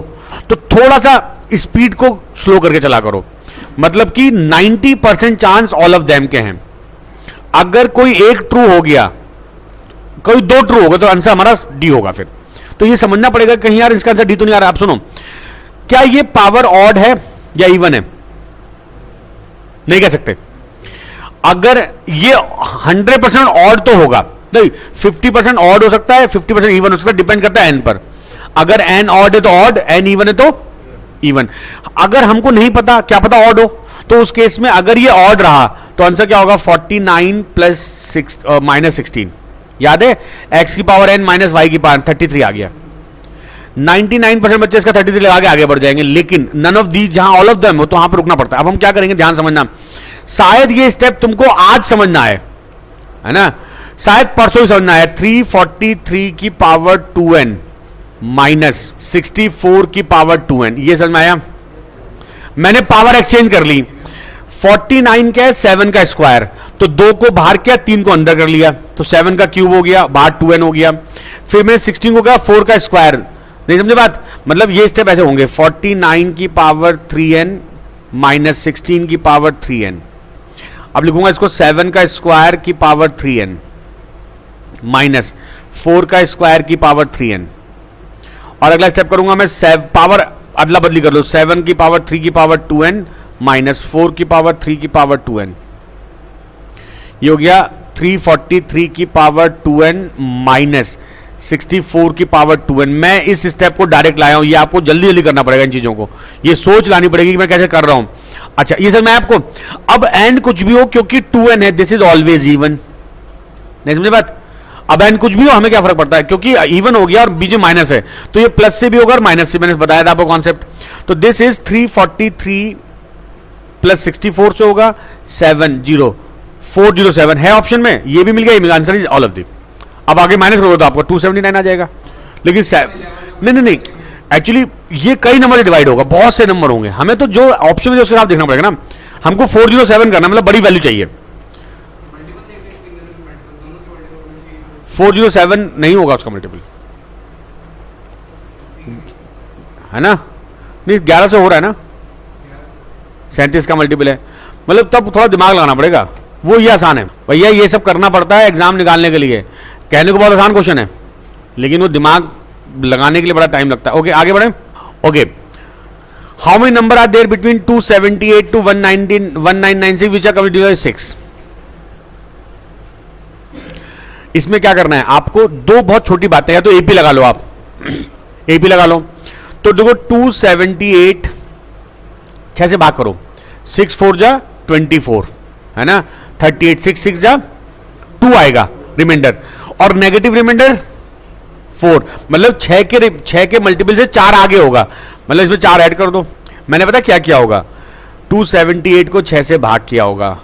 तो थोड़ा सा स्पीड को स्लो करके चला करो, मतलब कि 90% चांस ऑल ऑफ देम के हैं। अगर कोई एक ट्रू हो गया, कोई 2 ट्रू होगा तो आंसर हमारा डी होगा। फिर तो ये समझना पड़ेगा कहीं यार इसका आंसर डी तो नहीं आ रहा। आप सुनो, क्या ये पावर ऑड है या इवन है? नहीं कह सकते। अगर ये 100% ऑड तो होगा नहीं, 50% ऑड हो सकता है, 50% इवन हो सकता है, डिपेंड करता है एन पर। अगर एन ऑड है तो ऑड, एन इवन है तो इवन। अगर हमको नहीं पता, क्या पता ऑड हो, तो उस केस में अगर ये ऑड रहा तो आंसर क्या होगा, 49 प्लस माइनस 16। याद है, x की पावर n माइनस वाई की पावर 33 आ गया। 99% बच्चे इसका 33 लगा के आगे बढ़ जाएंगे, लेकिन नन ऑफ दी, जहां ऑल ऑफ देम हो तो वहां पर रुकना पड़ता है। अब हम क्या करेंगे, ध्यान समझना, शायद ये स्टेप तुमको आज समझना है ना, शायद परसों ही समझना है। 343 की पावर 2n माइनस 64 की पावर 2n, ये समझ में आया। मैंने पावर एक्सचेंज कर ली, 49 क्या है, 7 का स्क्वायर, तो 2 को बाहर किया, 3 को अंदर कर लिया, तो 7 का क्यूब हो गया, बाहर 2n हो गया। फिर मैंने 16 को कहा 4 का स्क्वायर, नहीं समझे बात, मतलब ये स्टेप ऐसे होंगे, 49 की पावर 3n माइनस 16 की पावर 3n। अब लिखूंगा इसको 7 का स्क्वायर की पावर 3n माइनस 4 का स्क्वायर की पावर 3n। और अगला स्टेप करूंगा मैं, पावर अदला बदली कर लो, 7 की पावर 3 की पावर 2n माइनस 4 की पावर 3 की पावर 2n। ये हो गया 343 की पावर 2n माइनस 64 की पावर 2n। मैं इस स्टेप को डायरेक्ट लाया हूं, ये आपको जल्दी जल्दी करना पड़ेगा, इन चीजों को ये सोच लानी पड़ेगी कि मैं कैसे कर रहा हूं। अच्छा, ये समझ में आपको। अब एंड कुछ भी हो, क्योंकि 2n है, दिस इज ऑलवेज इवन, नहीं समझे बात। अब एंड कुछ भी हो, हमें क्या फर्क पड़ता है, क्योंकि इवन हो गया और बीच में माइनस है, तो ये प्लस से भी होगा और माइनस से, मैंने बताया था आपको कॉन्सेप्ट। तो दिस इज 343 प्लस 64 से होगा 70407 है ऑप्शन में, ये भी मिल गया, answer is all of the. अब आगे माइनस करोगे तो आपको 279 आ जाएगा, लेकिन नहीं, एक्चुअली ये कई नंबर से डिवाइड होगा, बहुत से नंबर होंगे, हमें तो जो ऑप्शन है उसके साथ देखना पड़ेगा ना। हमको 407 करना, मतलब बड़ी वैल्यू चाहिए। 407 नहीं होगा उसका मल्टीपल, है ना, नहीं 11 से हो रहा है ना, 37 का मल्टीपल है, मतलब तब थोड़ा दिमाग लगाना पड़ेगा। वो ये आसान है भैया, ये सब करना पड़ता है एग्जाम निकालने के लिए, कहने को बहुत आसान क्वेश्चन है, लेकिन वो दिमाग लगाने के लिए बड़ा टाइम लगता है। ओके, आगे बढ़े। Okay, how many number are there between 278 to 1996 which are completed by 6। इसमें क्या करना है आपको, दो बहुत छोटी बातें हैं, तो एपी लगा लो आप, एपी लगा लो। तो देखो 278 6 से भाग करो, 6 4 जा 24, है ना, 38 6 6 जा 2 आएगा रिमाइंडर, और नेगेटिव रिमाइंडर 4, मतलब 6 के मल्टीपल से 4 आगे होगा, मतलब इसमें 4 ऐड कर दो। मैंने पता क्या किया होगा, 278 को 6 से भाग किया होगा,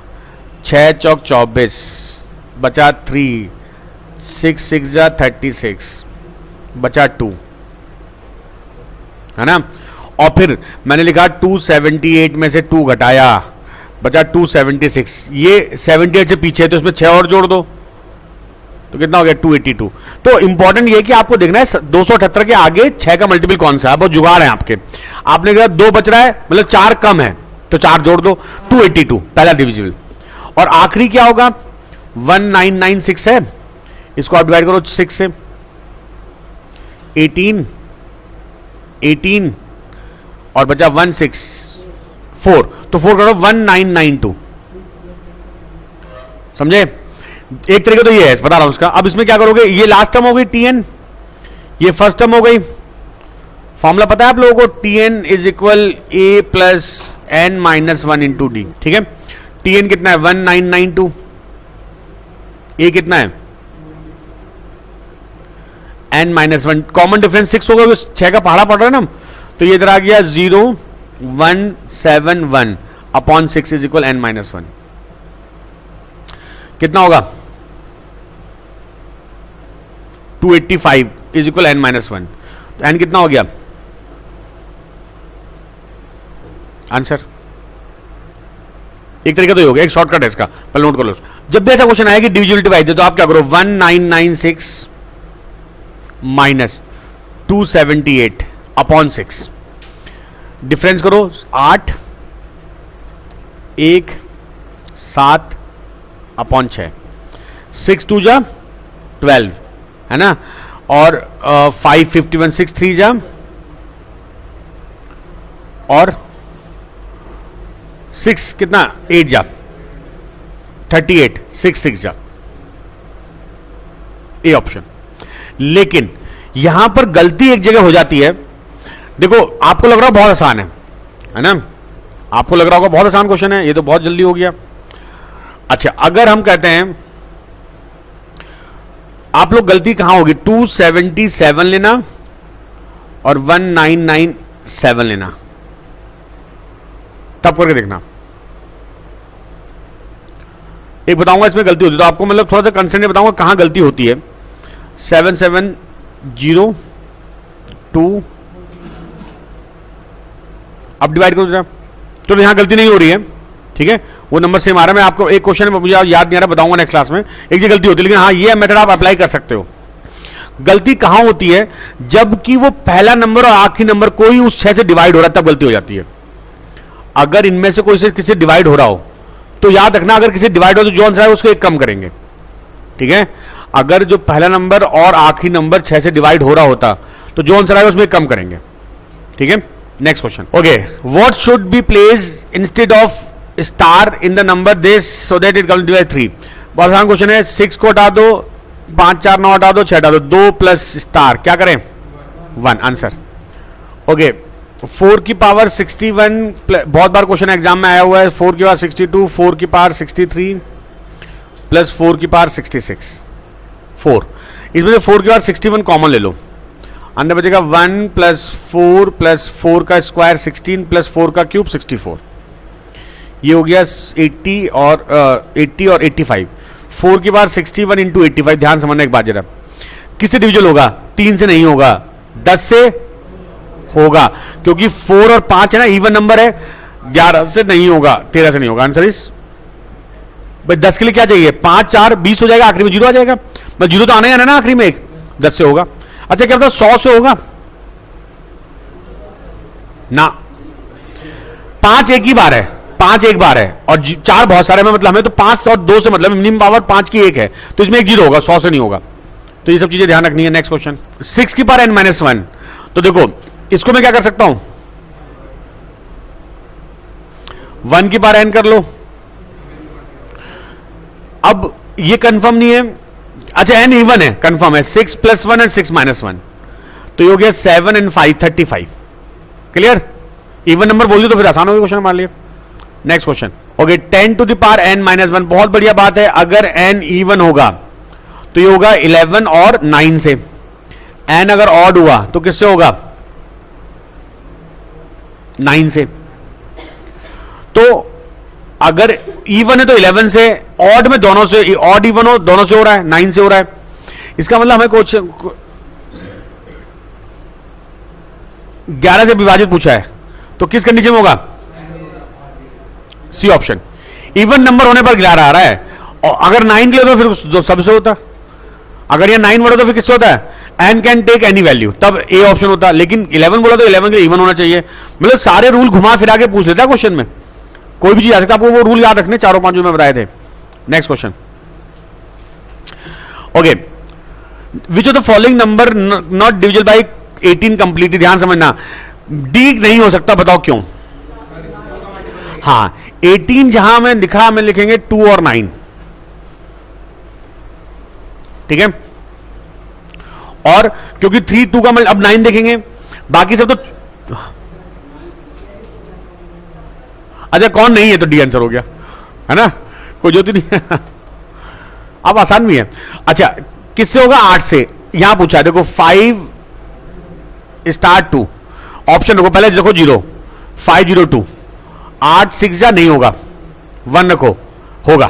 6 चौक 24 बचा 3, 6 6 जा 36 बचा 2, है ना, और फिर मैंने लिखा 278 में से 2 घटाया बचा 276, ये 78 से पीछे है तो इसमें 6 और जोड़ दो, तो कितना हो गया 282। तो इंपॉर्टेंट ये कि आपको देखना है 278 के आगे 6 का मल्टीपल कौन सा है, बहुत जुगाड़ है आपके। आपने कहा 2 बच रहा है, मतलब 4 कम है तो 4 जोड़ दो, 282 पहला डिविजिबल। और आखिरी क्या होगा, 1996 है, इसको आप डिवाइड करो 6 से, 18 और बचा 164, तो 4 करो 1992, समझे। एक तरीका तो ये है, बता रहा हूं उसका। अब इसमें क्या करोगे, ये लास्ट टर्म हो गई tn, ये फर्स्ट टर्म हो गई। फॉर्मूला पता है आप लोगों को, tn is equal a plus n minus 1 into D, ठीक है। tn कितना है 1992, a कितना है n माइनस 1, कॉमन डिफरेंस 6 होगा, 6 का पहाड़ा पड़ रहा है ना, तो ये इधर आ गया 0171 upon 6 is equal n minus 1, कितना होगा 285 इज इक्वल n माइनस 1, तो n कितना हो गया आंसर। एक तरीका तो ये हो गया, एक शॉर्टकट है इसका, पहले नोट कर लो। जब भी ऐसा क्वेश्चन आया कि डिविजिबिलिटी बाय दे, तो आप क्या करो 1996 माइनस 278 अपॉन 6, डिफरेंस करो 8 1 7 अपॉन 6, 6 2 जा 12, है ना, और 5 51 6 3 जा और 6 कितना 8 जा 38, 6 जा, ए ऑप्शन। लेकिन यहां पर गलती एक जगह हो जाती है। देखो आपको लग रहा बहुत आसान है ना, आपको लग रहा होगा बहुत आसान क्वेश्चन है, ये तो बहुत जल्दी हो गया। अच्छा अगर हम कहते हैं, आप लोग गलती कहां होगी, 277 लेना और 1997 लेना, तब करके देखना। एक बताऊंगा इसमें गलती होती है, तो आपको मतलब थोड़ा सा कंसेंट बताऊंगा कहां गलती होती है। 770 अब डिवाइड करो जरा, तो यहां गलती नहीं हो रही है, ठीक है, वो नंबर सेम आ रहा है। मैं आपको एक क्वेश्चन मुझे याद नहीं आ रहा, बताऊंगा नेक्स्ट क्लास में, एक जगह गलती होती है, लेकिन हाँ ये मेथड आप अप्लाई कर सकते हो। गलती कहां होती है, जबकि वो पहला नंबर और आखिरी नंबर कोई उस 6 से डिवाइड हो रहा है, तब गलती हो जाती है। अगर इनमें से कोई से किसी डिवाइड हो रहा हो तो याद रखना, अगर किसी डिवाइड हो तो जो आंसर है उसको एक कम करेंगे, ठीक है। अगर जो पहला नंबर और आखिरी नंबर 6 से डिवाइड हो रहा होता तो जो आंसर आएगा उसमें कम करेंगे, ठीक है। Next question, okay, what should be placed instead of star in the number this so that it comes by 3। बहुत आसान क्वेश्चन है। 6 को हटा दो, 5 4 9 हटा दो, 6 हटा दो, 2 प्लस स्टार क्या करें 1 आंसर। ओके 4 की पावर 61, बहुत बार क्वेश्चन एग्जाम में आया हुआ है। 4 की पावर 62, 4 की पावर 63 प्लस 4 की पावर 66, 4, इसमें से 4 की पावर 61 कॉमन ले लो, अंदर बचेगा 1 प्लस 4 का स्क्वायर 16 प्लस 4 का क्यूब 64, ये हो गया 80 और 85। 4 की पावर 61 इंटू 85, ध्यान समझना एक बात जरा, किससे डिविजन होगा, 3 से नहीं होगा, 10 से होगा, क्योंकि 4 और 5 है ना इवन नंबर है, 11 से नहीं होगा, 13 से नहीं होगा। आंसर इस भाई 10 के लिए क्या चाहिए, 5 4 20 हो जाएगा, आखिरी में 0 आ जाएगा, मैं 0 तो आना ही आना ना आखिरी में, एक 10 से होगा। अच्छा क्या पता 100 से होगा ना, 5 एक ही बार है, 5 एक बार है और 4 बहुत सारे में, मतलब हमें तो 5 और 2 से मतलब मिनिमम पावर 5 की 1 है, तो इसमें एक 0 होगा, 100 से नहीं होगा। तो ये सब चीजें ध्यान रखनी है। नेक्स्ट क्वेश्चन, 6 की पावर n-1, तो देखो इसको मैं क्या कर सकता हूं, 1 की पावर n कर लो। अब ये कंफर्म नहीं है, अच्छा n इवन है, कंफर्म है, 6 + 1 और 6 - 1, तो ये हो गया 7 and 5 35। क्लियर, इवन नंबर बोल दिया तो फिर आसान हो गया क्वेश्चन हमारे लिए। Next question, okay 10 to the power n-1, बहुत बढ़िया बात है। अगर n इवन होगा तो ये होगा 11 और 9 से, n अगर ऑड हुआ तो किससे होगा, 9 से। तो अगर इवन है तो 11 से, ऑड में दोनों से, ऑड इवन हो दोनों से हो रहा है, 9 से हो रहा है। इसका मतलब हमें कुछ 11 से विभाजित पूछा है, तो किस कंडीशन में होगा, सी ऑप्शन, इवन नंबर होने पर 11 आ रहा है, और अगर 9 के लिए तो फिर सबसे होता, अगर ये 9 बोला तो फिर किससे होता है, n can take any value, तब ए ऑप्शन होता। लेकिन 11 बोला तो 11 के लिए इवन होना चाहिए, मतलब सारे रूल घुमा फिरा के पूछ लेता है क्वेश्चन में, कोई भी चीज आ सकता है, आपको वो रूल याद रखने, 4 5 जो मैं बताए थे। Next question, okay, which of the following number not divisible by 18 completely, ध्यान समझना, डी नहीं हो सकता, बताओ क्यों। हाँ 18 जहां में लिखा, हमें लिखेंगे 2 और 9, ठीक है, और क्योंकि 3 2 का अब 9 देखेंगे, बाकी सब तो, अच्छा कौन नहीं है तो डी आंसर हो गया, है ना, कोई ज्योति नहीं अब आसान भी है। अच्छा किससे होगा, 8 से, यहां पूछा है देखो 5 * 2, ऑप्शन रखो, पहले देखो 0, 502, 8 6 जा नहीं होगा, 1 रखो, होगा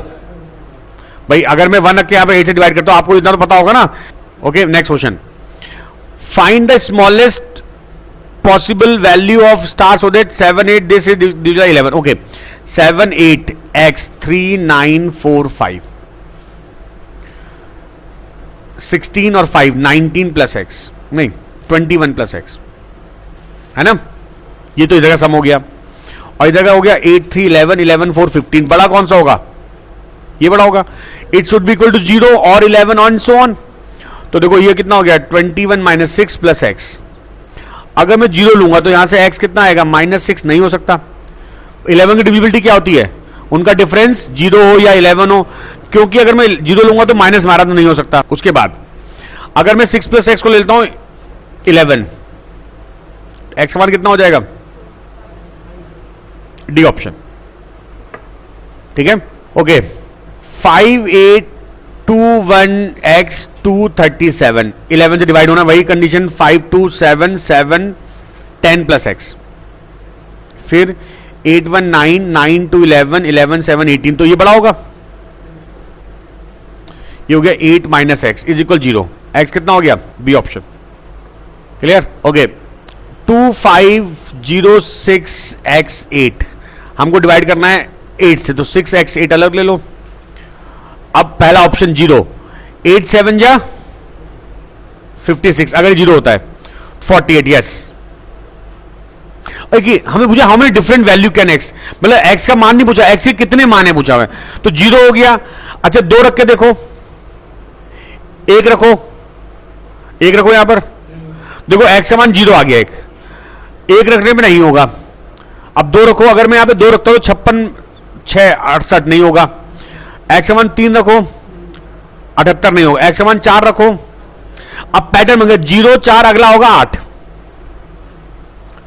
भाई। अगर मैं 1 रख के यहां पे 8 से डिवाइड करता हूं, आपको इतना तो पता होगा ना। Okay next question, find the smallest possible value of star so that 7 8 this is 11। Okay 7 8 x 3 9 4 5, 16 और 5 19 प्लस x, नहीं 21 प्लस x, है ना, ये तो इधर का सम हो गया, और इधर का हो गया 8 3 11 11 4 15, बड़ा कौन सा होगा, ये बड़ा होगा, it should be equal to 0 और 11 ऑन सो ऑन। तो देखो ये कितना हो गया, 21 - 6 प्लस x, अगर मैं 0 लूंगा तो यहां से x कितना आएगा, -6 नहीं हो सकता, 11 की डिविजिबिलिटी क्या होती है, उनका डिफरेंस 0 हो या 11 हो, क्योंकि अगर मैं 0 लूंगा तो माइनस मारा तो नहीं हो सकता। उसके बाद अगर मैं 6 + x को ले लेता हूं 11, x का मान कितना हो जाएगा, डी ऑप्शन। ठीक है, ओके। 5821x 237, 11 से डिवाइड होना, वही कंडीशन 5277 10 + x, फिर 819 9 2 11 11 7 18, तो ये बड़ा होगा, ये हो गया 8 - x = 0। x कितना हो गया, B option. Clear, okay. 2506x 8 हमको डिवाइड करना है 8 से, तो 6x 8 अलग ले लो। अब पहला ऑप्शन 0, 8 7 जा 56, अगर 0 होता है 48, यस। हमें पूछा how many different value can x, मतलब x का मान नहीं पूछा, x के कितने मान है पूछा है, तो 0 हो गया। अच्छा 2 रख के देखो, 1 रखो, 1 रखो यहां पर, देखो x का मान 0 आ गया, 1 रखने में नहीं होगा। अब 2 रखो, अगर मैं यहां पे 2 रखता हूं 56 6 68 नहीं होगा। x का मान 3 रखो, 78 नहीं होगा। x का मान 4 रखो, अब पैटर्न बन गया 0 4, अगला होगा 8,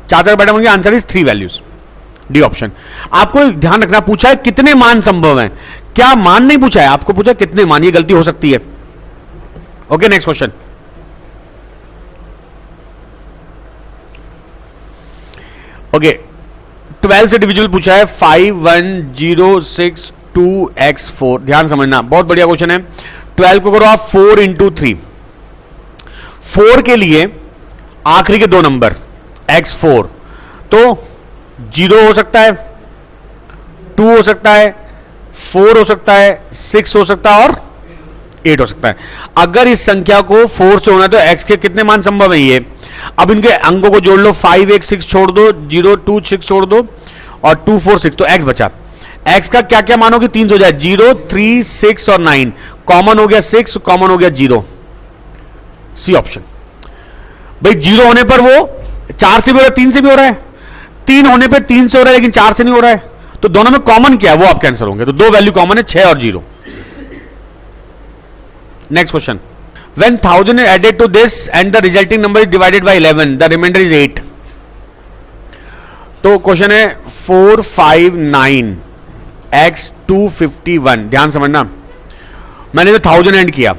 4 पैटर्न बन गया, answer is 3 values, D option. आपको ध्यान रखना, पूछा है कितने मान संभव हैं, क्या मान नहीं पूछा है, आपको पूछा कितने मान, ये गलती हो सकती है। Okay, next question. ओके, 12 से डिविजिबल पूछा है 51062x4, ध्यान समझना, बहुत बढ़िया क्वेश्चन है। 12 को करो आप 4 × 3, 4 के लिए आखिरी के 2 नंबर x4, तो 0 हो सकता है, 2 हो सकता है, 4 हो सकता है, 6 हो सकता है और 8 हो सकता है। अगर इस संख्या को 4 से होना है तो x के कितने मान संभव है ये, अब इनके अंकों को जोड़ लो, 5 1 6 छोड़ दो, 0 2 6 छोड़ दो और 2 4 6, तो x बचा। x का क्या क्या मान होगी, 3 हो जाए, 0 3 6 और 9, कॉमन हो गया 6, कॉमन हो गया 0, सी ऑप्शन। भाई 0 होने पर वो 4 से भी हो रहा है, 3 से भी हो रहा है, 3 होने पर 3 से हो रहा है लेकिन 4 से नहीं हो रहा है, तो दोनों में कॉमन क्या है वो आपके आंसर होंगे, तो 2 वैल्यू कॉमन है, 6 और 0। Next question, when 1000 is added to this and the resulting number is divided by 11, the remainder is 8। तो क्वेश्चन है 459x 251, ध्यान समझना, मैंने तो 1000 एंड किया,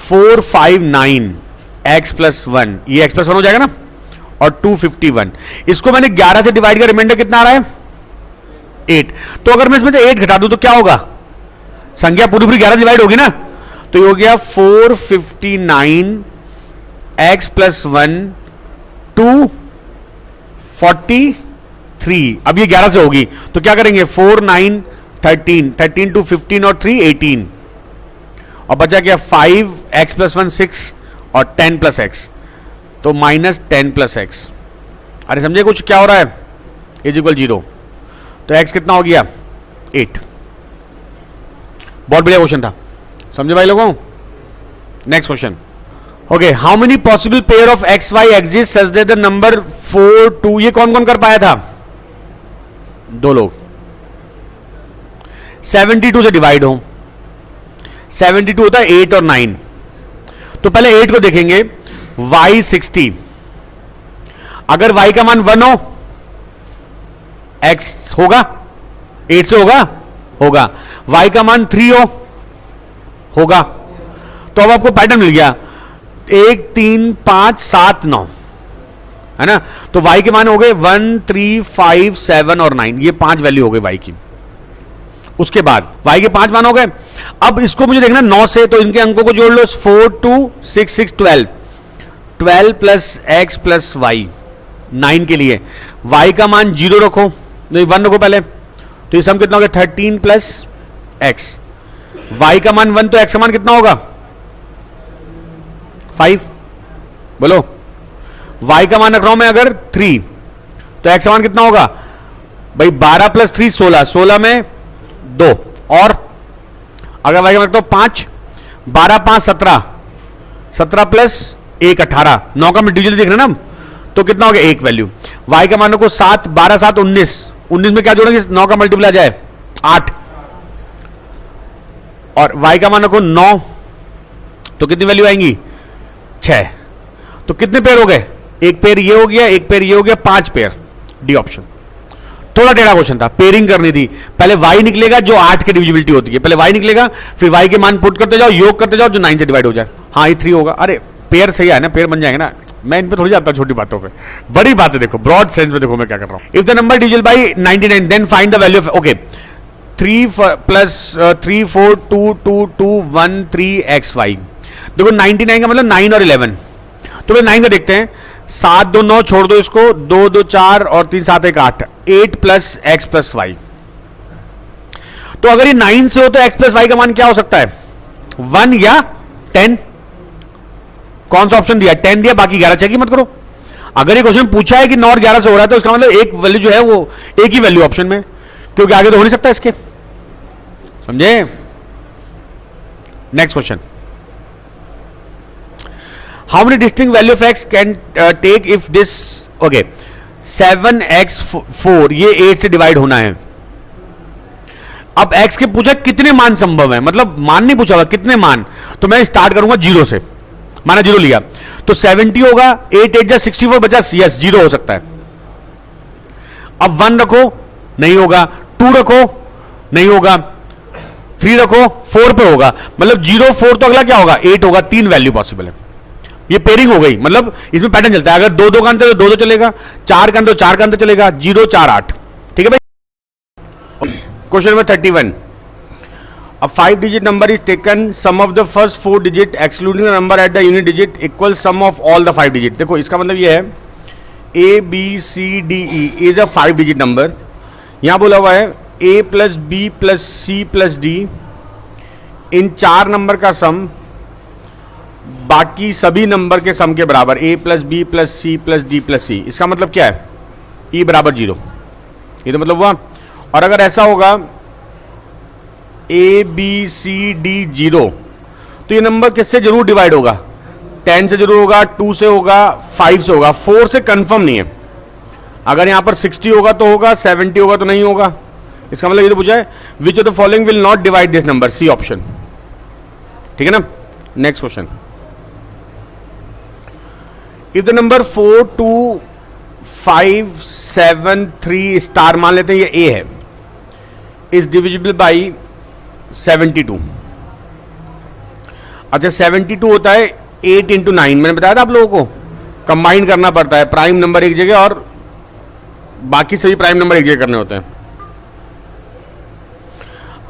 459x + 1, ये x + 1 हो जाएगा ना, और 251, इसको मैंने 11 से डिवाइड किया, रिमाइंडर कितना आ रहा है 8, तो अगर मैं इसमें से 8 घटा दूं तो क्या होगा, संख्या पूरी पूरी 11 डिवाइड होगी ना, तो ये हो गया 459x + 1 243, अब ये 11 से होगी तो क्या करेंगे, 4 9 13 13 2 15 और 3 18, और बचा क्या 5x + 1 6 और 10 + x, तो -10 + x। अरे समझे कुछ क्या हो रहा है, = 0, तो x कितना हो गया 8। बहुत बढ़िया क्वेश्चन था, समझे भाई लोगों। Next question, okay, how many possible pair of X Y exist such that the number 4 2, ये कौन कौन कर पाया था, 2 लोग। 72 से डिवाइड हो, 72 होता है 8 और 9, तो पहले 8 को देखेंगे, y 60, अगर y का मान 1 हो, x होगा 8 से होगा, y का मान 3 होगा, तो अब आपको पैटर्न मिल गया 1 3 5 7 9, है ना, तो y के मान हो गए 1 3 5 7 और 9, ये 5 वैल्यू हो गई y की। उसके बाद y के 5 मान हो गए, अब इसको मुझे देखना 9 से, तो इनके अंकों को जोड़ लो, 4 2 6 6 12 12 + x + y, 9 के लिए y का मान 0 रखो, नहीं 1 रखो पहले, तो ये सम कितना हो गया 13 + x, y का मान 1, तो x का मान कितना होगा 5, बोलो, y का मान रख रहा हूं मैं अगर 3, तो x का मान कितना होगा भाई 12 + 3 16, 16 में 2, और अगर y का मान रखता हूं 5, 12 5 17, 17 + 1 18, 9 का मैं डिवीजन देख रहे ना, तो कितना हो गया, एक वैल्यू। y का मान रखो 7, 12 7 19, 19 में क्या जोड़ेंगे, 9 का मल्टीपल आ जाए 8, और y का मान रखो 9, तो कितनी वैल्यू आएंगी 6। तो कितने पेयर हो गए, एक पेयर ये हो गया, एक पेयर ये हो गया, 5 पेयर, डी ऑप्शन। थोड़ा टेढ़ा क्वेश्चन था, पेयरिंग करनी थी। पहले y निकलेगा जो 8 की डिविजिबिलिटी होती है, पहले y निकलेगा, फिर y के मान पुट करते जाओ, योग करते जाओ, जो 9 से डिवाइड हो जाए। हाँ ये 3 होगा। अरे पेयर सही है ना, पेयर बन जाएंगे ना। मैं इन पे थोड़ी जाता छोटी बातों पे, बड़ी बात है देखो, ब्रॉड सेंस में देखो मैं क्या कर रहा हूं। If the number divisible by 99 then find the value of, okay 3 plus 3 4 2 2 2 1 3 xy। देखो 99 का मतलब 9 और 11, तो मैं 9 का देखते हैं, 7 2 9 छोड़ दो इसको, 2 2 4 और 3 7 1 8, 8 प्लस x प्लस वाई। तो अगर ये 9 से हो तो x प्लस वाई का मान क्या हो सकता है, 1 या 10। कौन सा ऑप्शन दिया, 10 दिया, बाकी 11 चेक ही मत करो। अगर ये क्वेश्चन पूछा है कि 9 और 11 से हो रहा है तो इसका मतलब एक वैल्यू जो है वो एक ही वैल्यू ऑप्शन में, क्योंकि आगे तो हो नहीं सकता इसके, समझे। Next question, how many distinct value of x can take if this, okay 7x4 ये 8 से डिवाइड होना है। अब x के पूछा कितने मान संभव है, मतलब मान नहीं पूछा हुआ कितने मान, तो मैं स्टार्ट करूंगा 0 से, माना 0 लिया तो 70 होगा, 8 8 जा 64 बचा, यस 0 हो सकता है। अब 1 रखो नहीं होगा, 2 रखो नहीं होगा, 3 रखो 4 पे होगा, मतलब 0 4 तो अगला क्या होगा 8 होगा, 3 वैल्यू पॉसिबल है। ये पेयरिंग हो गई, मतलब इसमें पैटर्न चलता है, अगर 2 2 का अंतर तो 2 2 चलेगा, 4 का अंतर 4 का अंतर चलेगा, 0 4 8, ठीक है भाई। Question number 31, a 5 digit number is taken, sum of the first 4 digit excluding the number at the unit digit equals sum of all the 5 digit। देखो इसका मतलब ये है a b c d e is a 5 digit number। यहां बोला हुआ है a plus b plus c plus d, in 4 number का सम बाकी सभी नंबर के सम के बराबर, a plus b plus c plus d plus c। इसका मतलब क्या है, e बराबर 0, ये तो मतलब हुआ। और अगर ऐसा होगा ए बी सी डी 0, तो ये नंबर किससे जरूर डिवाइड होगा, 10 से जरूर होगा, 2 से होगा, 5 से होगा, 4 से कंफर्म नहीं है। अगर यहां पर 60 होगा तो होगा, 70 होगा तो नहीं होगा। इसका मतलब ये तो पूछा है which of the following will not divide this number, C option, ठीक है ना। Next question, if the number 4 2 5 7 3 star मान लेते हैं ये a है, इज डिविजिबल बाई 72। अच्छा 72 होता है 8 इंटू 9, मैंने बताया था आप लोगों को, कंबाइन करना पड़ता है, प्राइम नंबर एक जगह और बाकी सभी प्राइम नंबर एक जगह करने होते हैं।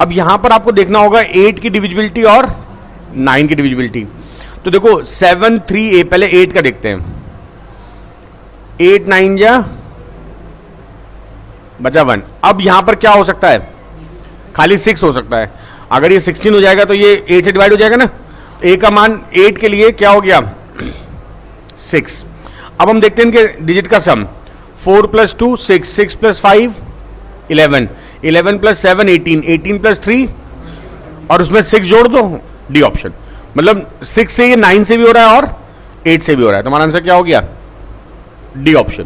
अब यहां पर आपको देखना होगा 8 की डिविजिबिलिटी और 9 की डिविजिबिलिटी। तो देखो 7 3 a, पहले 8 का देखते हैं, 8 9 जा बचा 1। अब यहां पर क्या हो सकता है, खाली 6 हो सकता है। अगर ये 16 हो जाएगा तो ये 8 से डिवाइड हो जाएगा ना, a का मान 8 के लिए क्या हो गया 6। अब हम देखते हैं इनके डिजिट का सम, 4 प्लस 2 6, 6 प्लस 5 11, 11 प्लस 7 18, 18 प्लस 3 और उसमें 6 जोड़ दो, डी ऑप्शन। मतलब 6 से ये 9 से भी हो रहा है और 8 से भी हो रहा है, तो हमारा आंसर क्या हो गया, D option.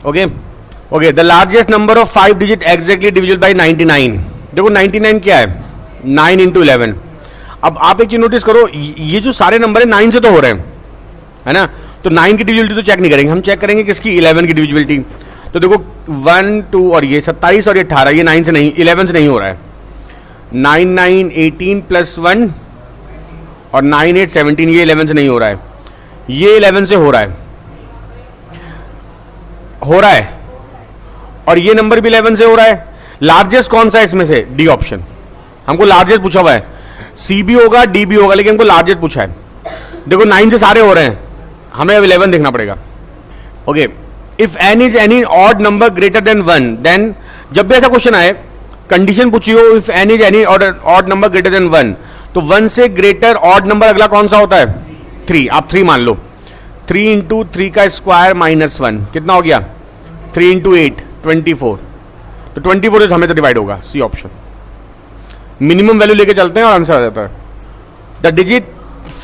Okay okay, the largest number of 5 digit exactly divisible by 99। देखो 99 क्या है, 9 इंटू 11। अब आप एक चीज नोटिस करो, ये जो सारे नंबर है 9 से तो हो रहे हैं, है ना, तो 9 की डिविजिबिलिटी तो चेक नहीं करेंगे, हम चेक करेंगे किसकी, 11 की डिविजिबिलिटी। तो देखो 1 2 और ये 27 और ये 18, ये 9 से नहीं, 11 से नहीं हो रहा है। 9 9 18 प्लस 1 और 9 8 17, ये 11 से नहीं हो रहा है, ये 11 से हो रहा है और ये नंबर भी 11 से हो रहा है। लार्जेस्ट कौन सा है इसमें से, डी ऑप्शन। हमको लार्जेस्ट पूछा हुआ है, सी भी होगा डी भी होगा, लेकिन हमको लार्जेस्ट पूछा है। देखो 9 से सारे हो रहे हैं, हमें अब 11 देखना पड़ेगा। Okay, if N is any odd number greater than 1, then जब भी ऐसा क्वेश्चन आए, कंडीशन पूछी हो if N is any odd number greater than 1, तो 1 से ग्रेटर ऑड नंबर अगला कौन सा होता है, 3। आप 3 मान लो, 3 इंटू 3 का स्क्वायर माइनस 1 कितना हो गया, 3 इंटू 8 24। तो 24 हमें तो डिवाइड होगा, सी ऑप्शन। मिनिमम वैल्यू लेके चलते हैं और आंसर आ जाता है। The digit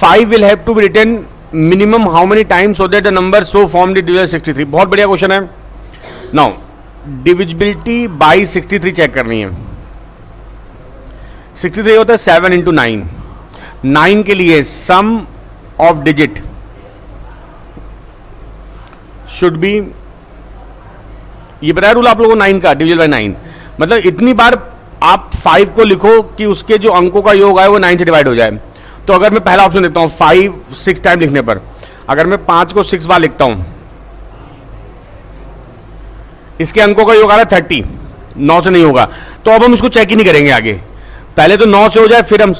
5 will have to be written minimum how many times so that the number so form the division 63। बहुत बढ़िया क्वेश्चन है। नाउ डिविजिबिलिटी बाई 63 चेक करनी है। 63 होता है 7 इंटू 9। 9 के लिए सम ऑफ डिजिट शुड बी, ये बताया रूल आप लोगों को 9 का, डिविजल बाय 9, मतलब इतनी बार आप 5 को लिखो कि उसके जो अंकों का योग आए वो 9 से डिवाइड हो जाए। तो अगर मैं पहला ऑप्शन देता हूं 5 6 टाइम लिखने पर, अगर मैं 5 को 6 बार लिखता हूं, इसके अंकों का योग आ रहा है 30, 9 से नहीं होगा। तो अब हम इसको चेक ही नहीं करेंगे आगे, पहले तो 9 से हो जाए फिर हम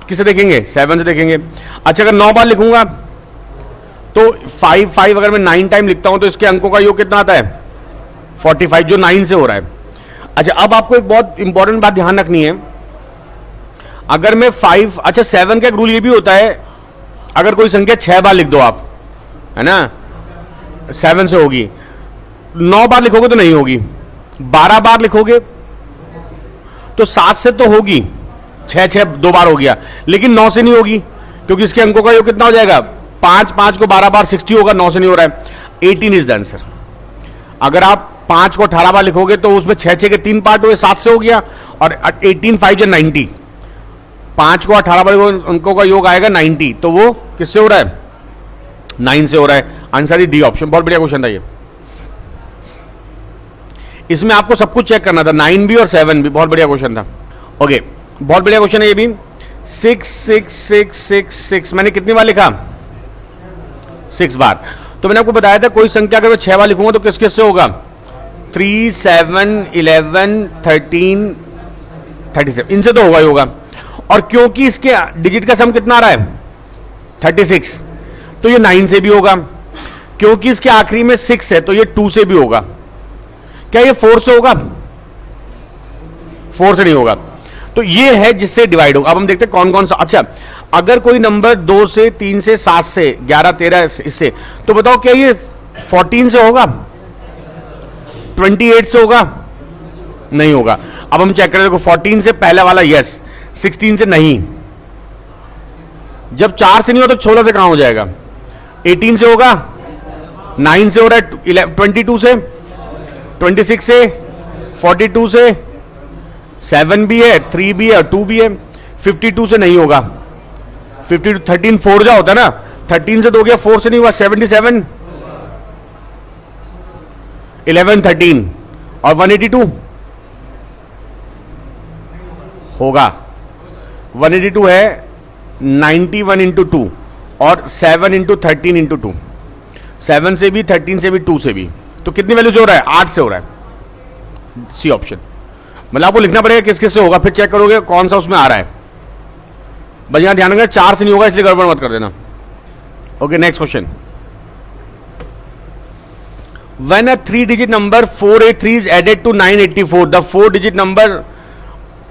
किसे देखेंगे, 7 से देखेंगे। अच्छा अगर 9 बार लिखूंगा तो 5 अगर मैं 9 टाइम लिखता हूं तो इसके अंकों का योग कितना आता है 45, जो 9 से हो रहा है। अच्छा अब आपको एक बहुत इंपॉर्टेंट बात ध्यान रखनी है, अगर मैं 5, अच्छा 7 का एक रूल ये भी होता है, अगर कोई संख्या 6 बार लिख दो आप, है ना, 7 से होगी, 9 बार लिखोगे तो नहीं होगी, 12 बार लिखोगे तो 7 से तो होगी, 6 2 बार हो गया, लेकिन 9 से नहीं होगी, क्योंकि इसके अंकों का योग कितना हो जाएगा, 5 को 12 बार 60 होगा, 9 से नहीं हो रहा है। 18 इज द आंसर। अगर आप 5 को 18 बार लिखोगे तो उसमें 6 के 3 पार्ट हुए, 7 से हो गया, और 18 5 90, 5 को 18 बार अंकों का योग आएगा 90, तो वो किससे हो रहा है, 9 से हो रहा है। Answer is D option. बहुत बढ़िया क्वेश्चन था ये, इसमें आपको सब कुछ चेक करना था, 9 भी और 7 भी। बहुत बढ़िया क्वेश्चन था। ओके बहुत बढ़िया क्वेश्चन है ये भी। 6 6 6 6 6 मैंने कितनी बार लिखा, 6 बार। तो मैंने आपको बताया था कोई संख्या अगर मैं 6 बार लिखूंगा तो किस किस से होगा, 3 7 11 13 37, इनसे तो होगा ही होगा। और क्योंकि इसके डिजिट का सम कितना आ रहा है 36, तो ये 9 से भी होगा। क्योंकि इसके आखिरी में 6 है तो ये 2 से भी होगा। क्या ये 4 से होगा, 4 से नहीं होगा। तो ये है जिससे डिवाइड होगा। अब हम देखते हैं कौन कौन सा। अच्छा अगर कोई नंबर 2 से 3 से 7 से 11 13 इससे, तो बताओ क्या ये 14 से होगा, 28 से होगा, नहीं होगा। अब हम चेक करें, देखो 14 से पहले वाला यस, 16 से नहीं। जब 4 से नहीं हो तो 16 से कहां हो जाएगा, 18 से होगा, 9 से हो रहा है, 22 से, 26 से, 42 से, 7 भी है, 3 भी है और 2 भी है। 52 से नहीं होगा, 52 13 4 जा होता है ना, 13 से तो हो गया, 4 से नहीं हुआ, 77 11 13 और 182 होगा। 182 है 91 इंटू 2 और 7 इंटू 13 इंटू 2, 7 से भी 13 से भी 2 से भी, तो कितनी वैल्यू से हो रहा है, 8 से हो रहा है। C option. मतलब आपको लिखना पड़ेगा किस किस से होगा, फिर चेक करोगे कौन सा उसमें आ रहा है। बस यहां ध्यान रखना 4 से नहीं होगा, इसलिए गड़बड़ मत कर देना। Okay next question. When a 3-digit number 483 is added to 984, the 4-digit number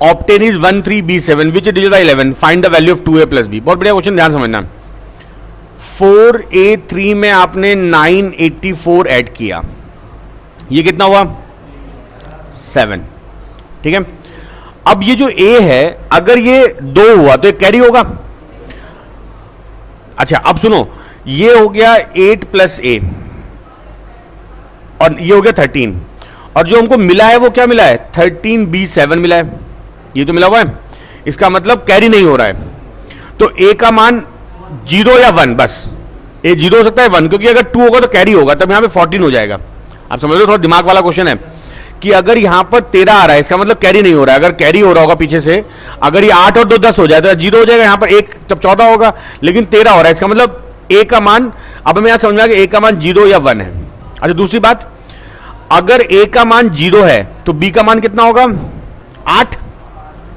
obtained is 13B7, which is divided by 11. Find the value of 2A plus B. बहुत बढ़िया क्वेश्चन, ध्यान समझना। 4A3 में आपने 984 ऐड किया, ये कितना हुआ 7, ठीक है। अब ये जो A है, अगर ये 2 हुआ तो ये कैरी होगा। अच्छा अब सुनो, ये हो गया 8 प्लस A और ये हो गया 13, और जो हमको मिला है वो क्या मिला है, 13B7 मिला है, ये तो मिला हुआ है। इसका मतलब कैरी नहीं हो रहा है। तो A का मान 0 या 1, बस A 0 हो सकता है 1, क्योंकि अगर 2 होगा तो कैरी होगा, तब यहां पे 14 हो जाएगा। आप समझ लो, थोड़ा दिमाग वाला क्वेश्चन है कि अगर यहां पर 13 आ रहा है, इसका मतलब कैरी नहीं हो रहा है। अगर कैरी हो रहा होगा पीछे से, अगर ये 8 और 2 10 हो जाए तो 0 हो जाएगा, यहां पर 1 तब 14 होगा, लेकिन 13 हो रहा है, इसका मतलब A का मान, अब हमें यहां समझ में आया कि A का मान 0 या 1 है। अच्छा दूसरी बात, अगर A का मान 0 है तो B का मान कितना होगा 8,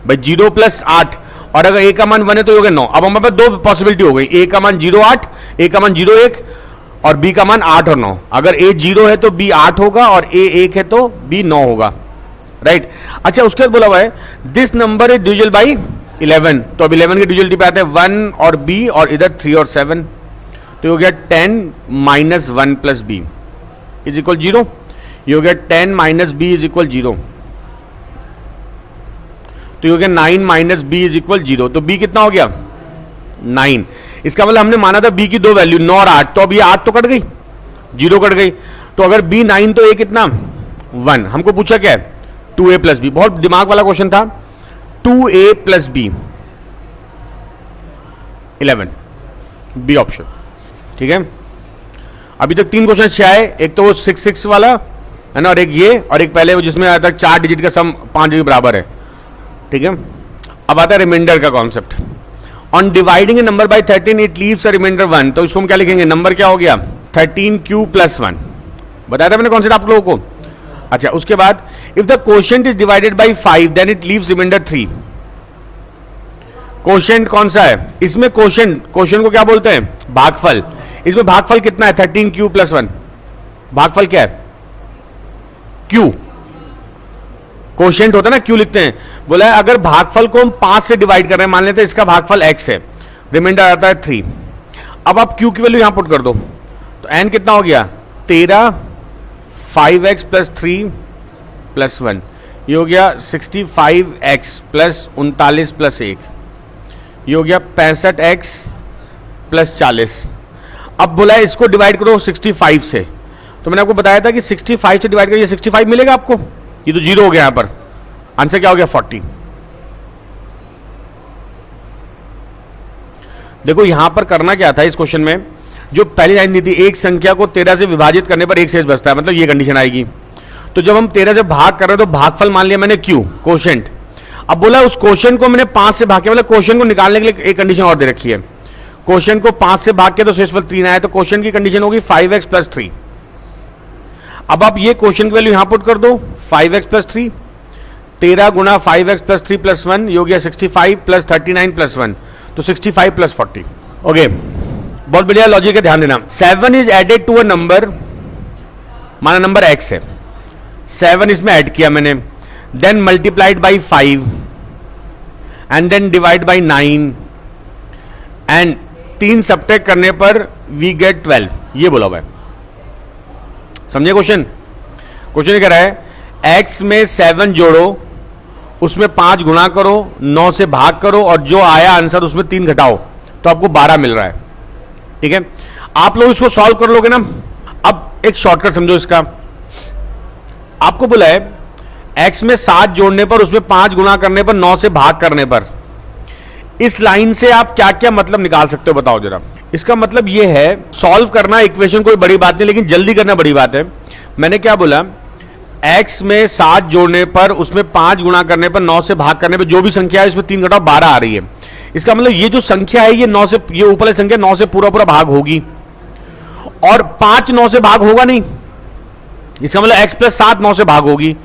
भाई 0 प्लस 8, और अगर A का मान 1 है तो हो गया 9। अब हमारे पास 2 पॉसिबिलिटी हो गई, A का मान 0 8, A का मान 0 1 और B का मान 8 और 9। अगर A 0 है तो B 8 होगा और A 1 है तो B 9 होगा, राइट। अच्छा उसके बाद बोला हुआ है this number is divisible by 11, तो अब 11 की डिविजिबिलिटी पे आते हैं 1 और B और इधर 3 और 7, तो हो गया 10 minus 1 plus B is equal 0। ये हो गया 10 माइनस बी इज इक्वल 0, तो ये हो गया 9 माइनस बी इज इक्वल 0। तो बी कितना हो गया 9। इसका मतलब हमने माना था b की दो वैल्यू 9 और 8, तो अब ये 8 तो कट गई, 0 कट गई, तो अगर b 9 तो a कितना 1। हमको पूछा क्या है 2a प्लस बी, बहुत दिमाग वाला क्वेश्चन था। 2a plus B 11, B option, ठीक है। अभी तक 3 क्वेश्चन अच्छे आए, एक तो वो 6 वाला है ना, और एक ये, और एक पहले जिसमें आया था 4 डिजिट का सम 5 के बराबर है, ठीक है। अब आता है रिमाइंडर का concept. On dividing a number by 13 it leaves a reminder 1, तो इसको हम क्या लिखेंगे, नंबर क्या हो गया 13q प्लस 1, बताया था मैंने कॉन्सेप्ट आप लोगों को। अच्छा, उसके बाद if the quotient is divided by 5 then it leaves reminder 3। Quotient कौन सा है इसमें, क्वोशिएंट को क्या बोलते हैं, भागफल। इसमें भागफल कितना है 13q प्लस 1, भागफल क्या है q, क्वोशिएंट होता है ना q लिखते हैं। बोला है अगर भागफल को हम 5 से डिवाइड कर रहे हैं, मान लेते हैं इसका भागफल x है, रिमाइंडर आता है 3। अब आप q की वैल्यू यहां पुट कर दो, तो n कितना हो गया 13, 5x प्लस 3 प्लस 1, ये हो गया 65x प्लस 39 प्लस 1, ये हो गया 65x प्लस 40। अब बोला है इसको डिवाइड करो 65 से, तो मैंने आपको बताया था कि 65 से डिवाइड करिए 65 मिलेगा आपको, ये तो 0 हो गया यहां पर, आंसर क्या हो गया 40। देखो यहां पर करना क्या था इस क्वेश्चन में, जो पहली लाइन दी थी, एक संख्या को 13 से विभाजित करने पर एक शेष बचता है, मतलब ये कंडीशन आएगी। तो जब हम 13 से भाग कर रहे हैं तो भागफल मान लिया मैंने q, क्वोशिएंट। अब बोला उस क्वोशिएंट को मैंने 5 से भाग किया, मतलब क्वोशिएंट को निकालने के लिए एक कंडीशन और दे रखी है, क्वोशिएंट को 5 से भाग किया तो शेषफल 3 आया, तो क्वोशिएंट की कंडीशन होगी 5x प्लस 3। अब आप ये क्वोशिएंट की वैल्यू यहां पुट कर दो, 5x प्लस 3, 13 गुना 5x प्लस 3 प्लस 1, ये हो गया 65 प्लस 39 प्लस 1, तो 65 प्लस 40। ओके, बहुत बढ़िया लॉजिक है, ध्यान देना। 7 is added to a number, माना नंबर x है, 7 इसमें ऐड किया मैंने, then multiplied by 5 and then divide by 9 and 3 subtract करने पर वी गेट 12, ये बोला हुआ है। समझे क्वेश्चन? क्वेश्चन ये कह रहा है x में 7 जोड़ो, उसमें 5 गुणा करो, 9 से भाग करो, और जो आया आंसर उसमें 3 घटाओ, तो आपको 12 मिल रहा है, ठीक है। आप लोग इसको सॉल्व कर लोगे ना। अब एक शॉर्टकट समझो इसका, आपको बोला है x में 7 जोड़ने पर, उसमें 5 गुणा करने पर, 9 से भाग करने पर, इस लाइन से आप क्या क्या मतलब निकाल सकते हो बताओ जरा। इसका मतलब यह है, सॉल्व करना इक्वेशन कोई बड़ी बात नहीं, लेकिन जल्दी करना बड़ी बात है। मैंने क्या बोला, x में 7 जोड़ने पर, उसमें 5 गुणा करने पर, 9 से भाग करने पर, जो भी संख्या है इसमें 3 घटाओ 12 आ रही है। इसका मतलब ये जो संख्या है ये 9 से, ये ऊपर वाली संख्या 9 से पूरा पूरा भाग होगी, और 5 9 से भाग होगा नहीं। इसका मतलब x प्लस 7 9 से भाग होगी।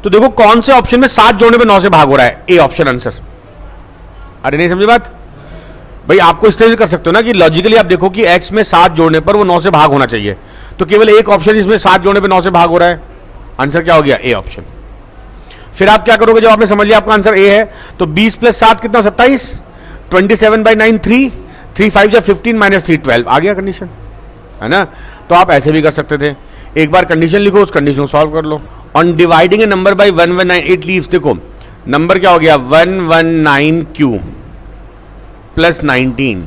तो देखो कौन से ऑप्शन में 7 जोड़ने पर 9 से भाग हो रहा है, ए ऑप्शन आंसर। अरे नहीं समझे बात भाई, आपको इस तरह से कर सकते हो ना कि लॉजिकली आप देखो कि x में 7 जोड़ने पर वो 9 से भाग होना चाहिए, तो केवल एक ऑप्शन इसमें 7 जोड़ने पर 9 से भाग हो रहा है, आंसर क्या हो गया ए ऑप्शन। फिर आप क्या करोगे, जब आपने समझ लिया आपका आंसर ए है, तो 20 प्लस 7 कितना 27, 27 बाई 9 3, 3 5 या 15 माइनस 3 12, आ गया कंडीशन, है ना। तो आप ऐसे भी कर सकते थे, एक बार कंडीशन लिखो, उस कंडीशन को सॉल्व कर लो। On dividing a number by 119 it leaves, देखो नंबर क्या हो गया 119q प्लस 19।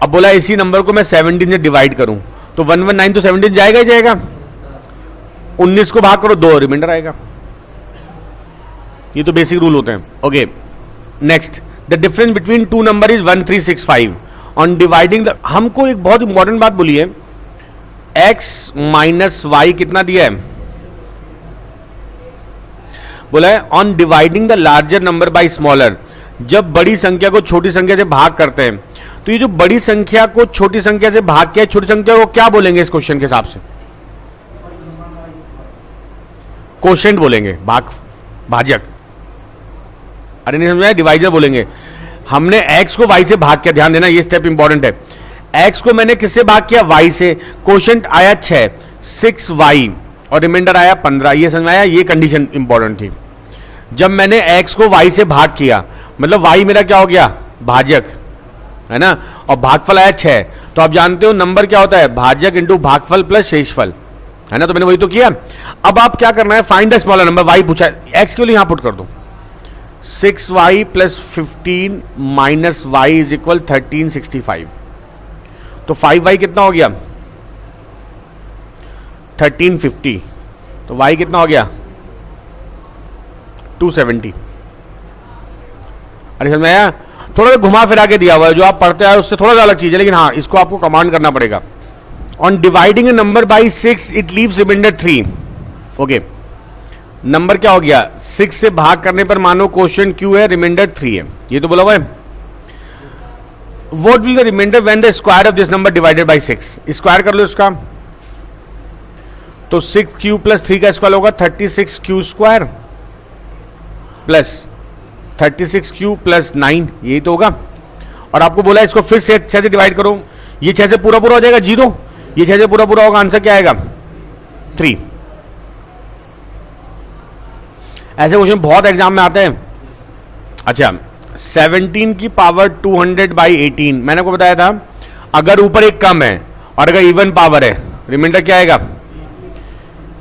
अब बोला इसी नंबर को मैं 17 से डिवाइड करूं, तो 119 तो 17 जाएगा ही जाएगा, 19 को भाग करो 2 रिमाइंडर आएगा। ये तो बेसिक रूल होते हैं। Okay, next, the difference between two number is 1365 on dividing the, हमको एक बहुत इंपॉर्टेंट बात बोली है, x माइनस वाई कितना दिया है, बोला है on dividing the larger number by smaller, जब बड़ी संख्या को छोटी संख्या से भाग करते हैं, तो ये जो बड़ी संख्या को छोटी संख्या से भाग किया, छोटी संख्या को क्या बोलेंगे इस क्वेश्चन के हिसाब से, क्वोशिएंट बोलेंगे, भाजक। अरे नहीं समझाया, डिवाइजर बोलेंगे। हमने x को y से भाग किया, ध्यान देना ये स्टेप इंपॉर्टेंट है। x को मैंने किससे भाग किया, y से, क्वोशिएंट आया 6, 6y और रिमाइंडर आया 15, ये समझ में आया, ये कंडीशन इंपॉर्टेंट थी। जब मैंने x को y से भाग किया, मतलब y मेरा क्या हो गया, भाजक, है ना, और भागफल आया 6, तो आप जानते हो नंबर क्या होता है, भाजक इंटू भागफल प्लस शेषफल, है ना। तो मैंने वही तो किया। अब आप क्या करना है, find the smaller number, y पूछा है, x के लिए यहां पुट कर दो, 6y plus 15 minus y is equal 1365। तो 5y कितना हो गया 1350, तो y कितना हो गया 270। अरे समझ में आया? थोड़ा सा घुमा फिरा के दिया हुआ है, जो आप पढ़ते आए उससे थोड़ा सा अलग चीज है, लेकिन हाँ इसको आपको कमांड करना पड़ेगा। On dividing a number by 6 it leaves reminder 3। Okay, number क्या हो गया 6 से भाग करने पर मानो क्वेश्चन क्यू है, रिमाइंडर 3 है, ये तो बोला हुआ है। What will the reminder when the square of this number divided by 6? Square कर लो इसका, तो 6q प्लस 3 का स्क्वायर होगा 36q square plus 36q plus 9, यही तो होगा। और आपको बोला इसको फिर से 6 से डिवाइड करो, ये 6 से पूरा पूरा हो जाएगा 0, ये 6 से पूरा पूरा होगा, आंसर क्या आएगा 3। ऐसे क्वेश्चन बहुत एग्जाम में आते हैं। अच्छा, 17 की पावर 200 बाई 18, मैंने आपको बताया था अगर ऊपर एक कम है और अगर इवन पावर है, रिमाइंडर क्या आएगा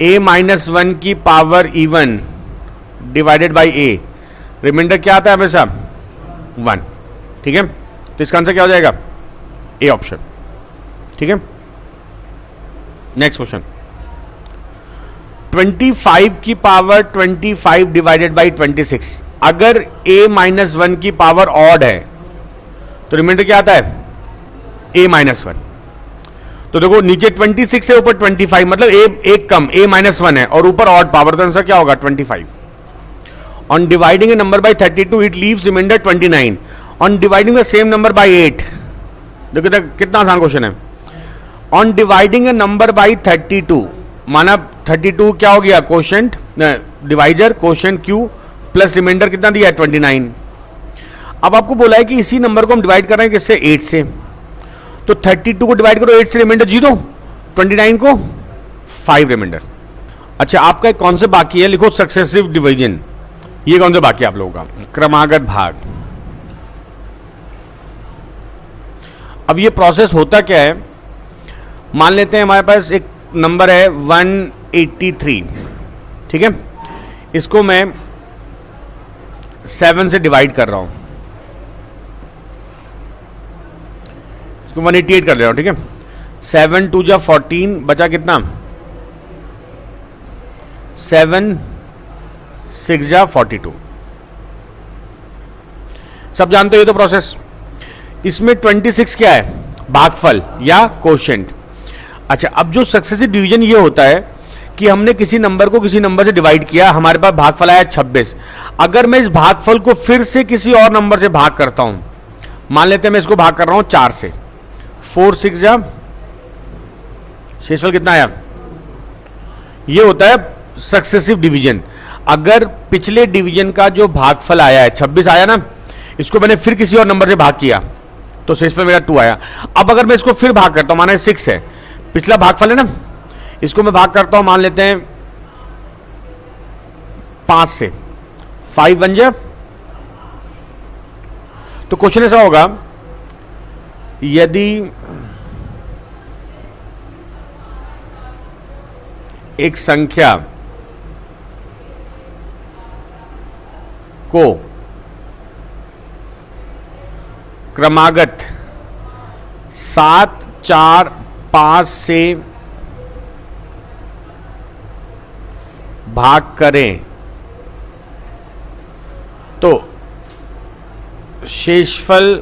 a माइनस 1 की power even divided by a, reminder क्या आता है हमेशा 1। ठीक है, तो इसका आंसर क्या हो जाएगा ए ऑप्शन। ठीक है, नेक्स्ट क्वेश्चन, 25 की पावर 25 डिवाइडेड बाई 26, अगर a माइनस 1 की पावर ऑड है तो रिमाइंडर क्या आता है a माइनस 1। तो देखो नीचे 26 से ऊपर 25, मतलब एक कम a माइनस 1 है और ऊपर ऑड पावर, तो आंसर क्या होगा 25। On dividing a number by 32 it leaves reminder 29। On dividing the same number by 8, देखो कितना आसान क्वेश्चन है। On dividing a number by 32, माना 32 क्या हो गया quotient divisor, quotient q plus reminder कितना दिया है 29। अब आपको बोला है कि इसी नंबर को हम डिवाइड कर रहे हैं किससे 8 से, तो 32 को डिवाइड करो 8 से, रिमाइंडर 0, 29 को 5 रिमाइंडर। अच्छा, आपका एक कॉन्सेप्ट बाकी है, लिखो सक्सेसिव डिवीजन। ये कौन सा बाकी है आप लोगों का? क्रमागत भाग। अब ये प्रोसेस होता क्या है, मान लेते हैं हमारे पास एक नंबर है 183, ठीक है, इसको मैं 7 से डिवाइड कर रहा हूं, इसको 188 कर ले रहा हूं। ठीक है, 7 2 जा 14, बचा कितना 7 6 जा 42। सब जानते हो ये तो प्रोसेस। इसमें 26 क्या है भागफल या कोशेंट। अच्छा, अब जो सक्सेसिव डिवीजन ये होता है कि हमने किसी नंबर को किसी नंबर से डिवाइड किया, हमारे पास भागफल आया 26। अगर मैं इस भागफल को फिर से किसी और नंबर से भाग करता हूं, मान लेते हैं मैं इसको भाग कर रहा हूं 4 से, 4 6 जा, शेषफल कितना आया, ये होता है सक्सेसिव डिवीजन। अगर पिछले डिवीजन का जो भागफल आया है 26 आया ना, इसको मैंने फिर किसी और नंबर से भाग किया तो शेषफल मेरा 2 आया। अब अगर मैं इसको फिर भाग करता हूं, माना 6 है, पिछला भागफल है ना, इसको मैं भाग करता हूं, मान लेते हैं 5 से, 5 बन जाए। तो क्वेश्चन ऐसा होगा, यदि एक संख्या को क्रमागत 7 4 5 से भाग करें तो शेषफल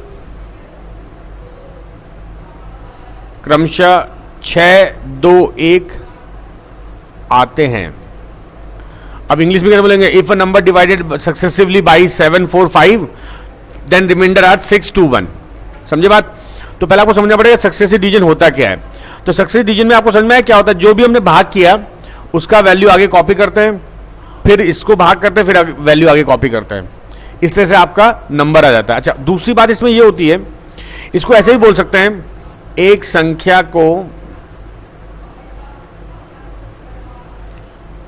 क्रमशः 6 2 1 आते हैं। अब इंग्लिश में क्या बोलेंगे, if a number divided successively by 7 4 5 then reminder are 6 2 1। समझे बात? तो पहले आपको समझना पड़ेगा सक्सेसिव डिवीजन होता क्या है। तो सक्सेसिव डिवीजन में आपको समझ में आया क्या होता है, जो भी हमने भाग किया उसका वैल्यू आगे कॉपी करते हैं, फिर इसको भाग करते हैं, फिर वैल्यू आगे कॉपी करते हैं, इस तरह से आपका नंबर आ जाता है। अच्छा, दूसरी बात इसमें यह होती है, इसको ऐसे ही बोल सकते हैं, एक संख्या को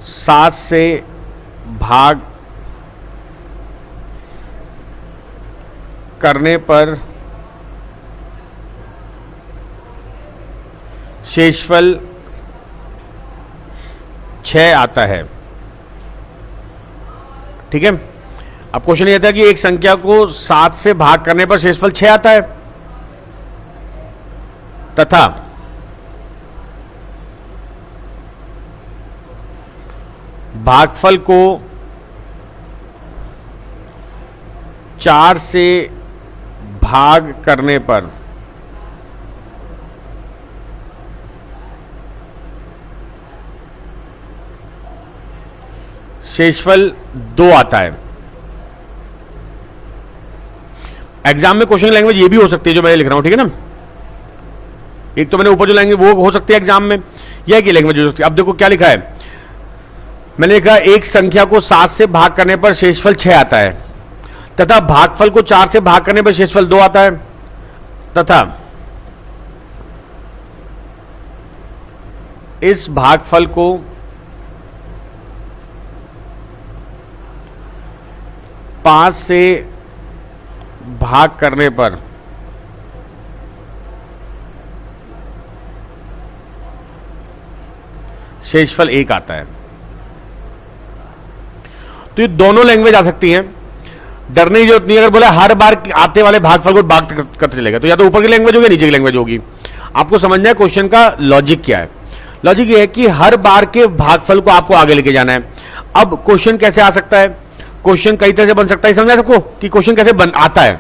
7 से भाग करने पर शेषफल 6 आता है। ठीक है, अब क्वेश्चन ये था कि एक संख्या को 7 से भाग करने पर शेषफल 6 आता है तथा भागफल को 4 से भाग करने पर शेषफल 2 आता है। एग्जाम में क्वेश्चन लैंग्वेज ये भी हो सकती है जो मैं लिख रहा हूं, ठीक है ना। एक तो मैंने ऊपर जो लैंग्वेज वो हो सकती है एग्जाम में, यह की लैंग्वेज हो सकती है। अब देखो क्या लिखा है, मैंने लिखा एक संख्या को 7 से भाग करने पर शेषफल 6 आता है तथा भागफल को 4 से भाग करने पर शेषफल 2 आता है तथा इस भागफल को 5 से भाग करने पर शेषफल 1 आता है। तो ये दोनों लैंग्वेज आ सकती हैं, डरने की जरूरत नहीं। अगर बोले हर बार आते वाले भागफल को भाग करते चलेगा तो या तो ऊपर की लैंग्वेज होगी नीचे की लैंग्वेज होगी। आपको समझना है क्वेश्चन का लॉजिक क्या है। लॉजिक ये है कि हर बार के भागफल को आपको आगे लेके जाना है। अब क्वेश्चन कैसे आ सकता है, क्वेश्चन कई तरह से बन सकता है, समझा सबको कि क्वेश्चन कैसे आता है।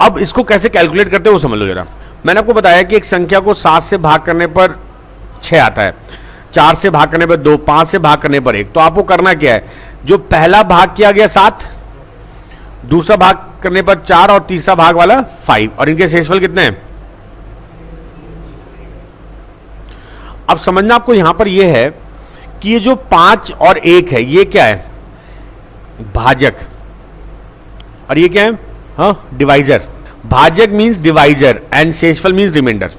अब इसको कैसे कैलकुलेट करते हैं वो समझ लो जरा। मैंने आपको बताया कि एक संख्या को 7 से भाग करने पर 6 आता है, 4 से भाग करने पर 2, 5 से भाग करने पर 1। तो आपको करना क्या है, जो पहला भाग किया गया 7, दूसरा भाग करने पर 4 और तीसरा भाग वाला 5, और इनके शेषफल कितने हैं। अब समझना आपको यहां पर यह है कि ये जो 5 और 1 है ये क्या है, भाजक, और ये क्या है, हाँ, डिवाइजर। भाजक मींस डिवाइजर एंड शेषफल मींस रिमाइंडर।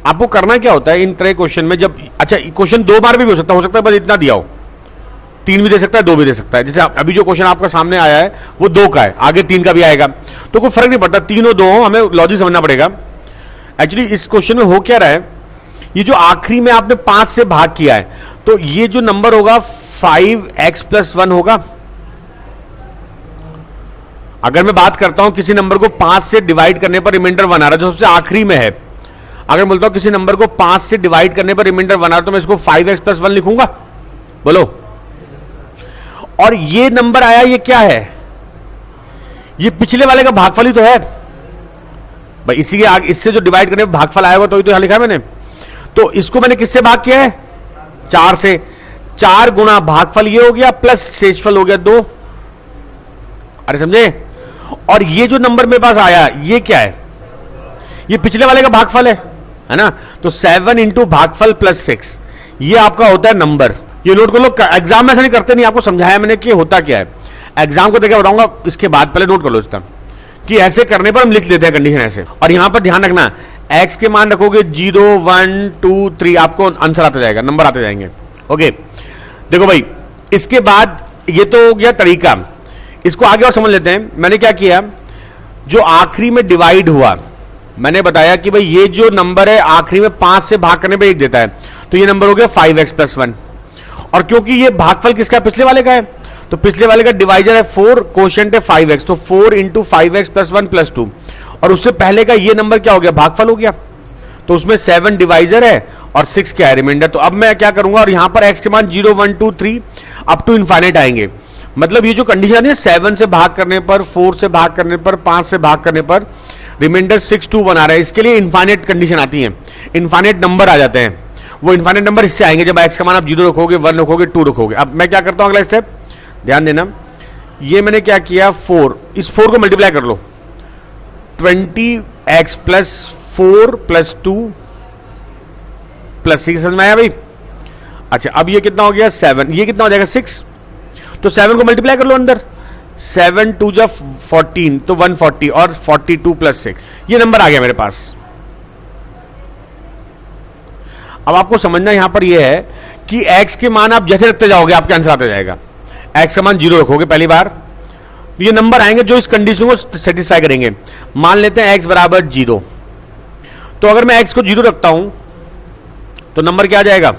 आपको करना क्या होता है इन तरह क्वेश्चन में, जब अच्छा क्वेश्चन 2 बार भी हो सकता है बस इतना दिया हो, 3 भी दे सकता है, 2 भी दे सकता है। जैसे अभी जो क्वेश्चन आपका सामने आया है वो 2 का है, आगे 3 का भी आएगा, तो कोई फर्क नहीं पड़ता, 3 और 2 हो, हमें लॉजिक समझना पड़ेगा। एक्चुअली इस क्वेश्चन में हो क्या रहा है, ये जो आखिरी में आपने 5 से भाग किया है तो ये जो नंबर होगा 5x+1 होगा। अगर मैं बात करता हूं किसी नंबर को 5 से डिवाइड करने पर रिमाइंडर 1 आ रहा है जो सबसे आखिरी में है, अगर बोलता हूं किसी नंबर को 5 से डिवाइड करने पर रिमाइंडर 1 आ रहा है तो मैं इसको 5x+1 लिखूंगा, बोलो। और ये नंबर आया, ये क्या है, ये पिछले वाले का भागफल ही तो है भाई, इसी के आगे इससे जो डिवाइड करने पर भागफल आया हुआ तो यहां लिखा है मैंने। तो इसको मैंने किससे भाग किया है, 4 से। 4 गुणा भागफल ये हो गया प्लस शेषफल हो गया 2। अरे समझे। और ये जो नंबर मेरे पास आया ये क्या है, ये पिछले वाले का भागफल है ना। तो 7 इंटू भागफल प्लस 6 ये आपका होता है नंबर। ये नोट कर लो, एग्जाम में ऐसा नहीं करते, नहीं, आपको समझाया मैंने कि होता क्या है। एग्जाम को देखकर बताऊंगा इसके बाद, पहले नोट कर लो इसका कि ऐसे करने पर हम लिख लेते हैं कंडीशन ऐसे। और यहां पर ध्यान रखना, एक्स के मान रखोगे 0, 1, 2, 3, आपको आंसर आता जाएगा, नंबर आते जाएंगे। ओके, देखो भाई, इसके बाद ये तो हो गया तरीका, इसको आगे और समझ लेते हैं। मैंने क्या किया, जो आखिरी में डिवाइड हुआ, मैंने बताया कि भाई ये जो नंबर है आखिरी में 5 से भाग करने पर 1 देता है, तो ये नंबर हो गया 5x+1। और क्योंकि ये भागफल किसका है, पिछले वाले का है, तो पिछले वाले का डिवाइजर है 4, कोशेंट है 5x, तो 4 इंटू 5x+1+2। और उससे पहले का ये नंबर क्या हो गया, भागफल हो गया, तो उसमें 7 डिवाइजर है और 6 क्या है, रिमाइंडर। तो अब मैं क्या करूंगा, और यहां पर x के मान 0, 1, 2, 3 अप टू इनफाइनाइट आएंगे। मतलब ये जो कंडीशन है 7 से भाग करने पर, 4 से भाग करने पर, 5 से भाग करने पर रिमाइंडर 6, 2, 1 आ रहा है, इसके लिए इनफाइनाइट कंडीशन आती है, इनफाइनाइट नंबर आ जाते हैं। वो इनफाइनाइट नंबर इससे आएंगे जब x का मान आप 0 रखोगे, 1 रखोगे, 2 रखोगे। अब मैं क्या करता हूं, अगला स्टेप ध्यान देना, ये मैंने क्या किया, 4, इस 4 को मल्टीप्लाई कर लो, 20x+4 + 2 + 6, समझ में आया भाई। अच्छा, अब ये कितना हो गया 7, ये कितना हो जाएगा 6, तो 7 को मल्टीप्लाई कर लो अंदर, 7 2 जा 14, तो 140 और 42 + 6, ये नंबर आ गया मेरे पास। अब आपको समझना यहां पर यह है कि x के मान आप जैसे रखते जाओगे आपके आंसर आते जाएगा। x का मान 0 रखोगे पहली बार, ये नंबर आएंगे जो इस कंडीशन को सेटिस्फाई करेंगे। मान लेते हैं x बराबर 0, तो अगर मैं x को 0 रखता हूं तो नंबर क्या आ जाएगा।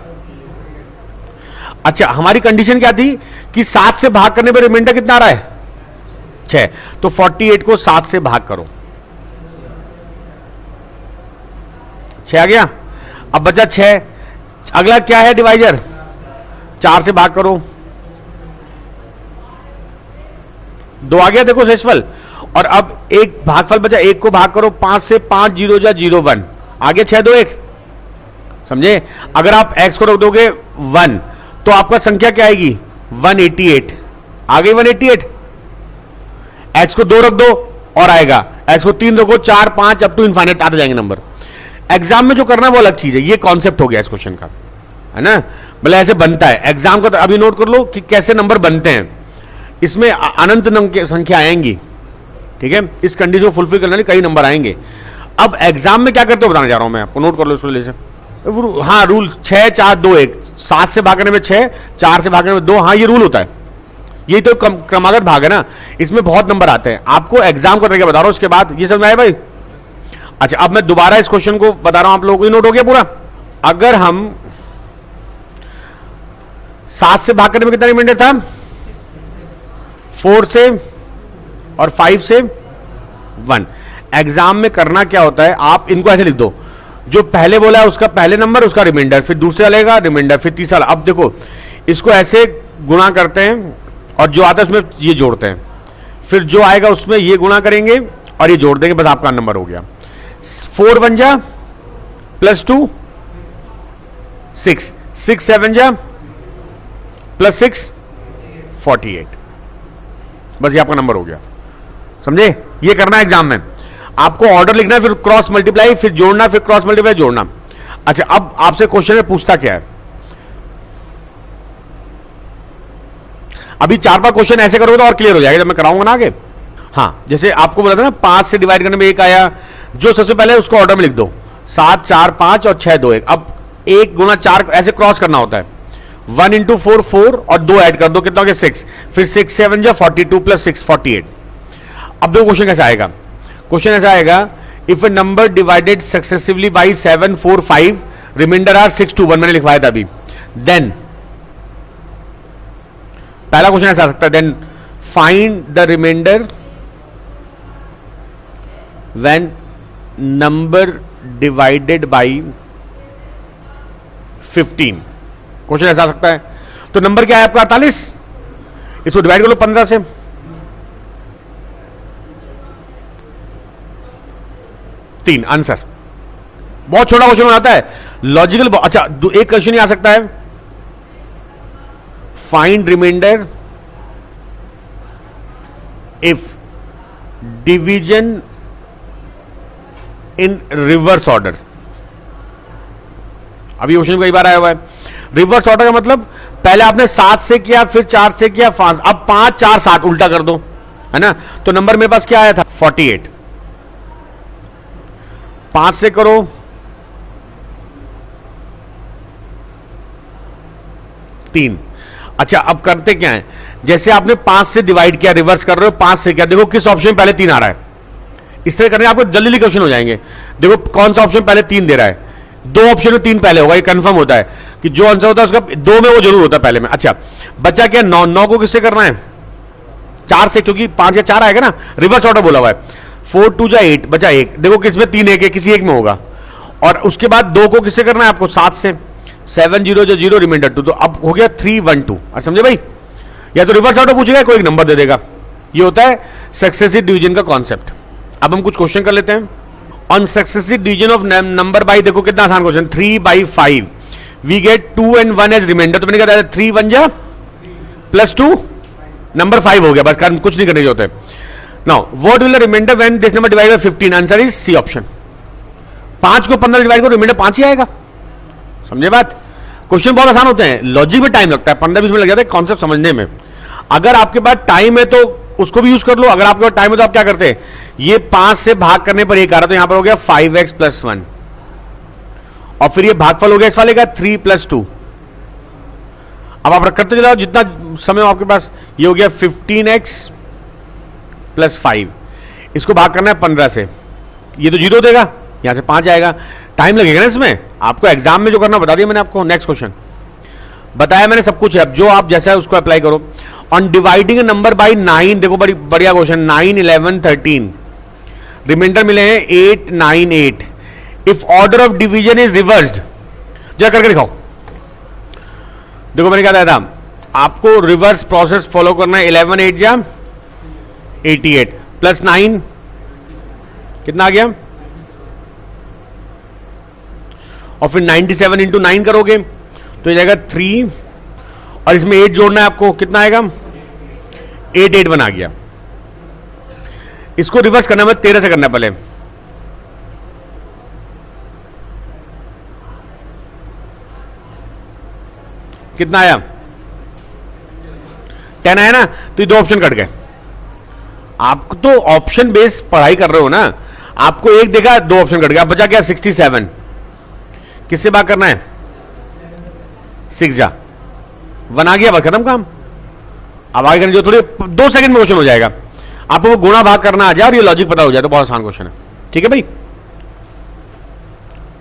अच्छा, हमारी कंडीशन क्या थी कि 7 से भाग करने पर रिमाइंडर कितना आ रहा है, 6, तो 48 को 7 से भाग करो, 6 आ गया। अब बचा 6, अगला क्या है डिवाइजर, 4 से भाग करो, 2 आ गया देखो सेशफल। और अब एक भागफल बचा, 1 को भाग करो 5 से, 5 0 जा 0 1, आगे 6 2 1, समझे। अगर आप x को रख दोगे 1 तो आपका संख्या क्या आएगी 188, आ गई 188। x को 2 रख दो और आएगा, x को 3 रखो, 4 5 अप टू इनफाइनाइट आते जाएंगे नंबर। एग्जाम में जो करना है वो अलग चीज है, ये कॉन्सेप्ट हो गया इस क्वेश्चन का, है ना। मतलब ऐसे बनता है एग्जाम का, तो अभी नोट कर लो कि कैसे नंबर बनते हैं। इसमें अनंत संख्या आएंगी, ठीक है। इस कंडीशन को फुलफिल करने कई नंबर आएंगे। अब एग्जाम में क्या करते हो बताने जा रहा हूं मैं आपको, नोट कर लो इसको ले से। हाँ रूल 6 4 2 1, 7 से भागने में 6, 4 से भागने में 2, हाँ ये रूल होता है, यही तो क्रमागत भाग है ना। इसमें बहुत नंबर आते हैं, आपको एग्जाम को तरीका बता रहा हूं, उसके बाद ये समझ में आया भाई। अच्छा अब मैं दोबारा इस क्वेश्चन को बता रहा हूं, आप लोगों को नोट हो गया पूरा। अगर हम 7 से भाग करने में कितना रिमाइंडर था, 4 से और 5 से 1। एग्जाम में करना क्या होता है, आप इनको ऐसे लिख दो, जो पहले बोला है उसका पहले नंबर, उसका रिमाइंडर, फिर दूसरा लेगा रिमाइंडर, फिर तीसरा। अब देखो इसको ऐसे गुणा करते हैं और जो आता है उसमें ये जोड़ते हैं, फिर जो आएगा उसमें ये गुणा करेंगे और ये जोड़ देंगे, बस आपका नंबर हो गया। 4 1 जा +2 6, 6 7 जा +6 48, बस ये आपका नंबर हो गया, समझे। ये करना है एग्जाम में, आपको ऑर्डर लिखना है, फिर क्रॉस मल्टीप्लाई, फिर जोड़ना, फिर क्रॉस मल्टीप्लाई जोड़ना। अच्छा अब आपसे क्वेश्चन में पूछता क्या है, अभी 4-5 क्वेश्चन ऐसे करोगे तो और क्लियर हो जाएगा जब मैं कराऊंगा ना आगे। हाँ जैसे आपको बोला था ना 5 से डिवाइड करने में 1 आया, जो सबसे पहले उसको ऑर्डर में लिख दो, 7 4 5 और 6 2 1। अब 1 गुना 4 ऐसे क्रॉस करना होता है, 1 × 4 4 और 2 ऐड कर दो, कितना हो गया 6, फिर 6 7 जा 42 + 6 48। अब देखो क्वेश्चन कैसा आएगा, क्वेश्चन ऐसा आएगा, if a number divided successively by 7 4 5 reminder are 6 2 1, मैंने लिखवाया था अभी, देन पहला क्वेश्चन ऐसा आ सकता है, then find the reminder when number divided by 15। Question ऐसा आ सकता है, तो नंबर क्या है आपका 48, इसको डिवाइड कर लो 15 से, तीन आंसर। बहुत छोटा क्वेश्चन आता है, लॉजिकल। अच्छा एक क्वेश्चन ही आ सकता है, find reminder if division in reverse order. अभी क्वेश्चन कई बार आया हुआ है। रिवर्स ऑर्डर का मतलब पहले आपने 7 से किया, फिर 4 से किया, 5, अब 5 4 7 उल्टा कर दो, है ना। तो नंबर मेरे पास क्या आया था 48, 5 से करो, 3। अच्छा अब करते क्या है, जैसे आपने 5 से डिवाइड किया, रिवर्स कर रहे हो, 5 से किया, देखो किस ऑप्शन में पहले 3 आ रहा है, इस तरह करने आपको जल्दी क्वेश्चन हो जाएंगे। देखो कौन सा ऑप्शन पहले 3 दे रहा है, 2 ऑप्शन में 3 पहले होगा, ये कंफर्म होता है कि जो आंसर होता है उसका 2 में वो जरूर होता है पहले में। अच्छा बचा क्या, 9, 9 को किससे करना है 4 से, क्योंकि 5 या 4 आएगा ना, रिवर्स ऑर्डर बोला हुआ है। 4 2 जा 8, बचा 1, देखो किसमें 3 1 है, किसी एक में होगा। और उसके बाद 2 को किससे करना है आपको 7 से, 7 0 जा 0 रिमाइंडर 2, तो अब हो गया 3 1 2। अच्छा समझे भाई, या तो रिवर्स ऑर्डर पूछेगा, कोई एक नंबर दे देगा, ये होता है सक्सेसिव डिवीजन का कॉन्सेप्ट। अब हम कुछ क्वेश्चन कर लेते हैं on successive division of number by. देखो कितना आसान question, 3/5 we get 2 and 1 as reminder. तो मैंने कहा 3 1 जा +2 नंबर 5 हो गया, बस कुछ नहीं करने होता है। Now what will the reminder when this number divide by 15? Answer is C option. 5 को 15 डिवाइड करो, रिमाइंडर 5 ही आएगा। समझे बात, क्वेश्चन बहुत आसान होते हैं, लॉजिक में टाइम लगता है, 15-20 मिनट लग जाता है कॉन्सेप्ट समझने में। अगर आपके पास टाइम है तो उसको भी यूज कर लो, अगर आपके पास टाइम है तो आप क्या करते हैं, ये 5 से भाग करने पर 1 आ रहा, तो यहां पर हो गया 5x + 1, और फिर ये भागफल हो गया इस वाले का 3 + 2। अब आप करते चले जाओ जितना समय हो आपके पास, ये हो गया 15x + 5, इसको भाग करना है 15 से, ये तो 0 देगा, यहां से 5 आएगा, टाइम लगेगा ना इसमें। आपको एग्जाम में जो करना बता दिया मैंने आपको। नेक्स्ट क्वेश्चन, बताया मैंने सब कुछ है, अब जो आप जैसा है उसको अप्लाई करो. On dividing a number by 9, देखो बड़ी बढ़िया क्वेश्चन, 9, 11, 13, रिमाइंडर मिले हैं 8, 9, 8. If order of division is reversed, जरा करके दिखाओ. देखो मैंने क्या बताया था, आपको रिवर्स प्रोसेस फॉलो करना है. 11 8 जा 88 प्लस 9 कितना आ गया, और फिर 97 इंटू 9 करोगे तो ये जाएगा 3, और इसमें 8 जोड़ना है आपको, कितना आएगा 8 8 बना गया. इसको रिवर्स करना है 13 से करना है पहले. कितना आया 10 आया ना, तो ये 2 ऑप्शन कट गए. आप तो ऑप्शन बेस पढ़ाई कर रहे हो ना, आपको एक देखा 2 ऑप्शन कट गया, बचा क्या 67. किससे भाग करना है 6 जा 1 आ गया, बस खत्म काम. अब आगे करने जो थोड़ी 2 सेकंड में क्वेश्चन हो जाएगा. आपको गुणा भाग करना आ जाए और ये लॉजिक पता हो जाए तो बहुत आसान क्वेश्चन है. ठीक है भाई,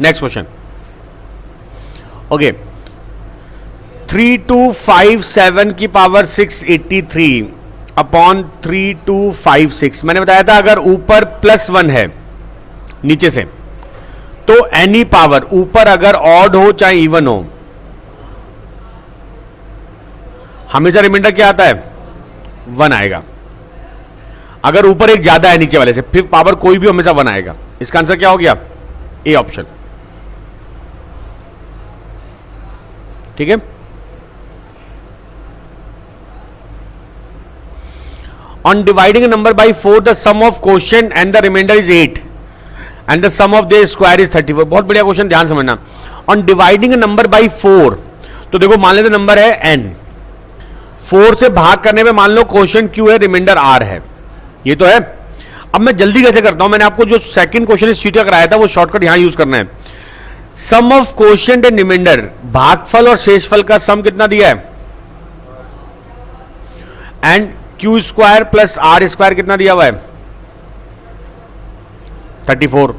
नेक्स्ट क्वेश्चन. ओके, 3257 की पावर 683 अपॉन 3256. मैंने बताया था अगर ऊपर +1 है नीचे से तो एनी पावर, ऊपर अगर ऑड हो चाहे इवन हो, हमेशा रिमाइंडर क्या आता है 1 आएगा. अगर ऊपर एक ज्यादा है नीचे वाले से, फिर पावर कोई भी हमेशा 1 आएगा. इसका आंसर क्या हो गया, ए ऑप्शन. ठीक है. On dividing a number by 4, the sum of quotient and the remainder is 8 and the sum of their square is 34. बहुत बढ़िया क्वेश्चन, ध्यान समझना. On dividing a number by 4, तो देखो मान लेते नंबर है n, 4 से भाग करने में मान लो क्वोशिएंट q है, रिमाइंडर r है, ये तो है. अब मैं जल्दी कैसे करता हूं, मैंने आपको जो सेकंड क्वेश्चन इस शीट का कराया था वो शॉर्टकट यहां यूज करना है. Sum of quotient and reminder, भागफल और शेषफल का सम कितना दिया है, and Q square plus R square कितना दिया हुआ है 34.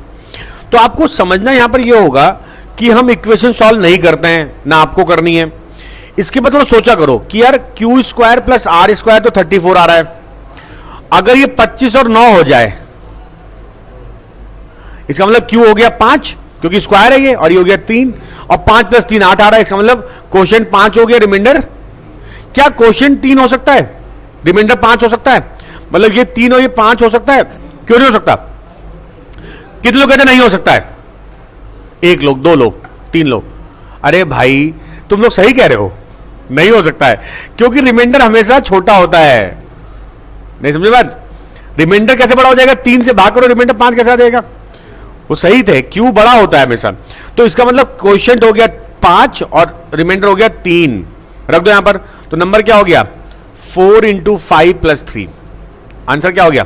तो आपको समझना यहां पर यह होगा कि हम इक्वेशन सॉल्व नहीं करते हैं ना, आपको करनी है. इसके बाद थोड़ा सोचा करो कि यार Q square plus R square तो 34 आ रहा है. अगर ये 25 और 9 हो जाए, इसका मतलब क्यू हो गया 5 क्योंकि स्क्वायर है ये, और ये हो गया 3, और 5 प्लस 3 8 आ रहा है. इसका मतलब क्वोशिएंट 5 हो गया, रिमाइंडर क्या क्वोशिएंट 3 हो सकता है, रिमाइंडर 5 हो सकता है. मतलब ये 3 और ये 5 हो सकता है, क्यों नहीं हो सकता. कितने लोग कहते नहीं हो सकता है, 1 लोग, 2 लोग, 3 लोग. अरे भाई तुम लोग सही कह रहे हो, नहीं हो सकता है क्योंकि रिमाइंडर हमेशा छोटा होता है. नहीं समझे बात, रिमाइंडर कैसे बड़ा हो जाएगा, 3 से भाग करो रिमाइंडर 5 कैसे आ जाएगा, वो सही थे, क्यू बड़ा होता है हमेशा. तो इसका मतलब क्वोशिएंट हो गया 5 और रिमाइंडर हो गया 3, रख दो यहां पर. तो नंबर क्या हो गया 4 इंटू 5 प्लस 3. आंसर क्या हो गया.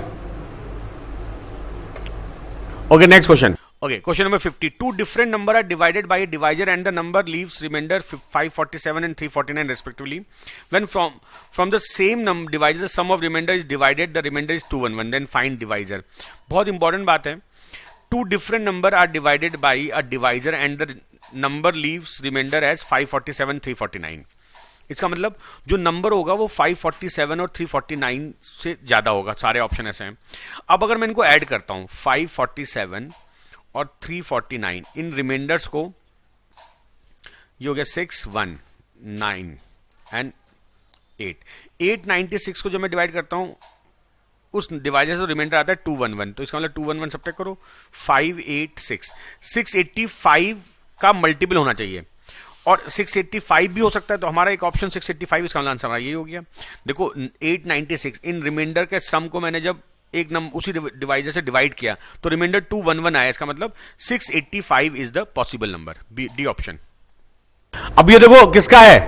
Okay, next question. Okay, question number 50. Two different number are divided by a divisor and the number leaves remainder 547 and 349 respectively. When from the same divisor the sum of remainder is divided, the remainder is 211. Then find divisor. बहुत important बात है. Two different number are divided by a divisor and the number leaves remainder as 547, 349. इसका मतलब जो नंबर होगा वो 547 और 349 से ज्यादा होगा. सारे ऑप्शन ऐसे हैं. अब अगर मैं इनको ऐड करता हूं 547 और 349, इन रिमाइंडर्स को, ये हो गया 6, 1, 9 एंड 8. 896 को जब मैं डिवाइड करता हूं उस डिवाइजर से रिमाइंडर आता है 211. तो इसका मतलब 211 सब्ट्रैक्ट करो 586. 685 का मल्टीपल होना चाहिए और 685 भी हो सकता है. तो हमारा एक ऑप्शन 685, इसका आंसर यही हो गया. देखो 896 इन रिमाइंडर के सम को मैंने जब एक नंबर उसी डिवाइजर से डिवाइड किया तो रिमाइंडर 211 आया. इसका मतलब 685 is the possible number, D option. अब ये देखो किसका है,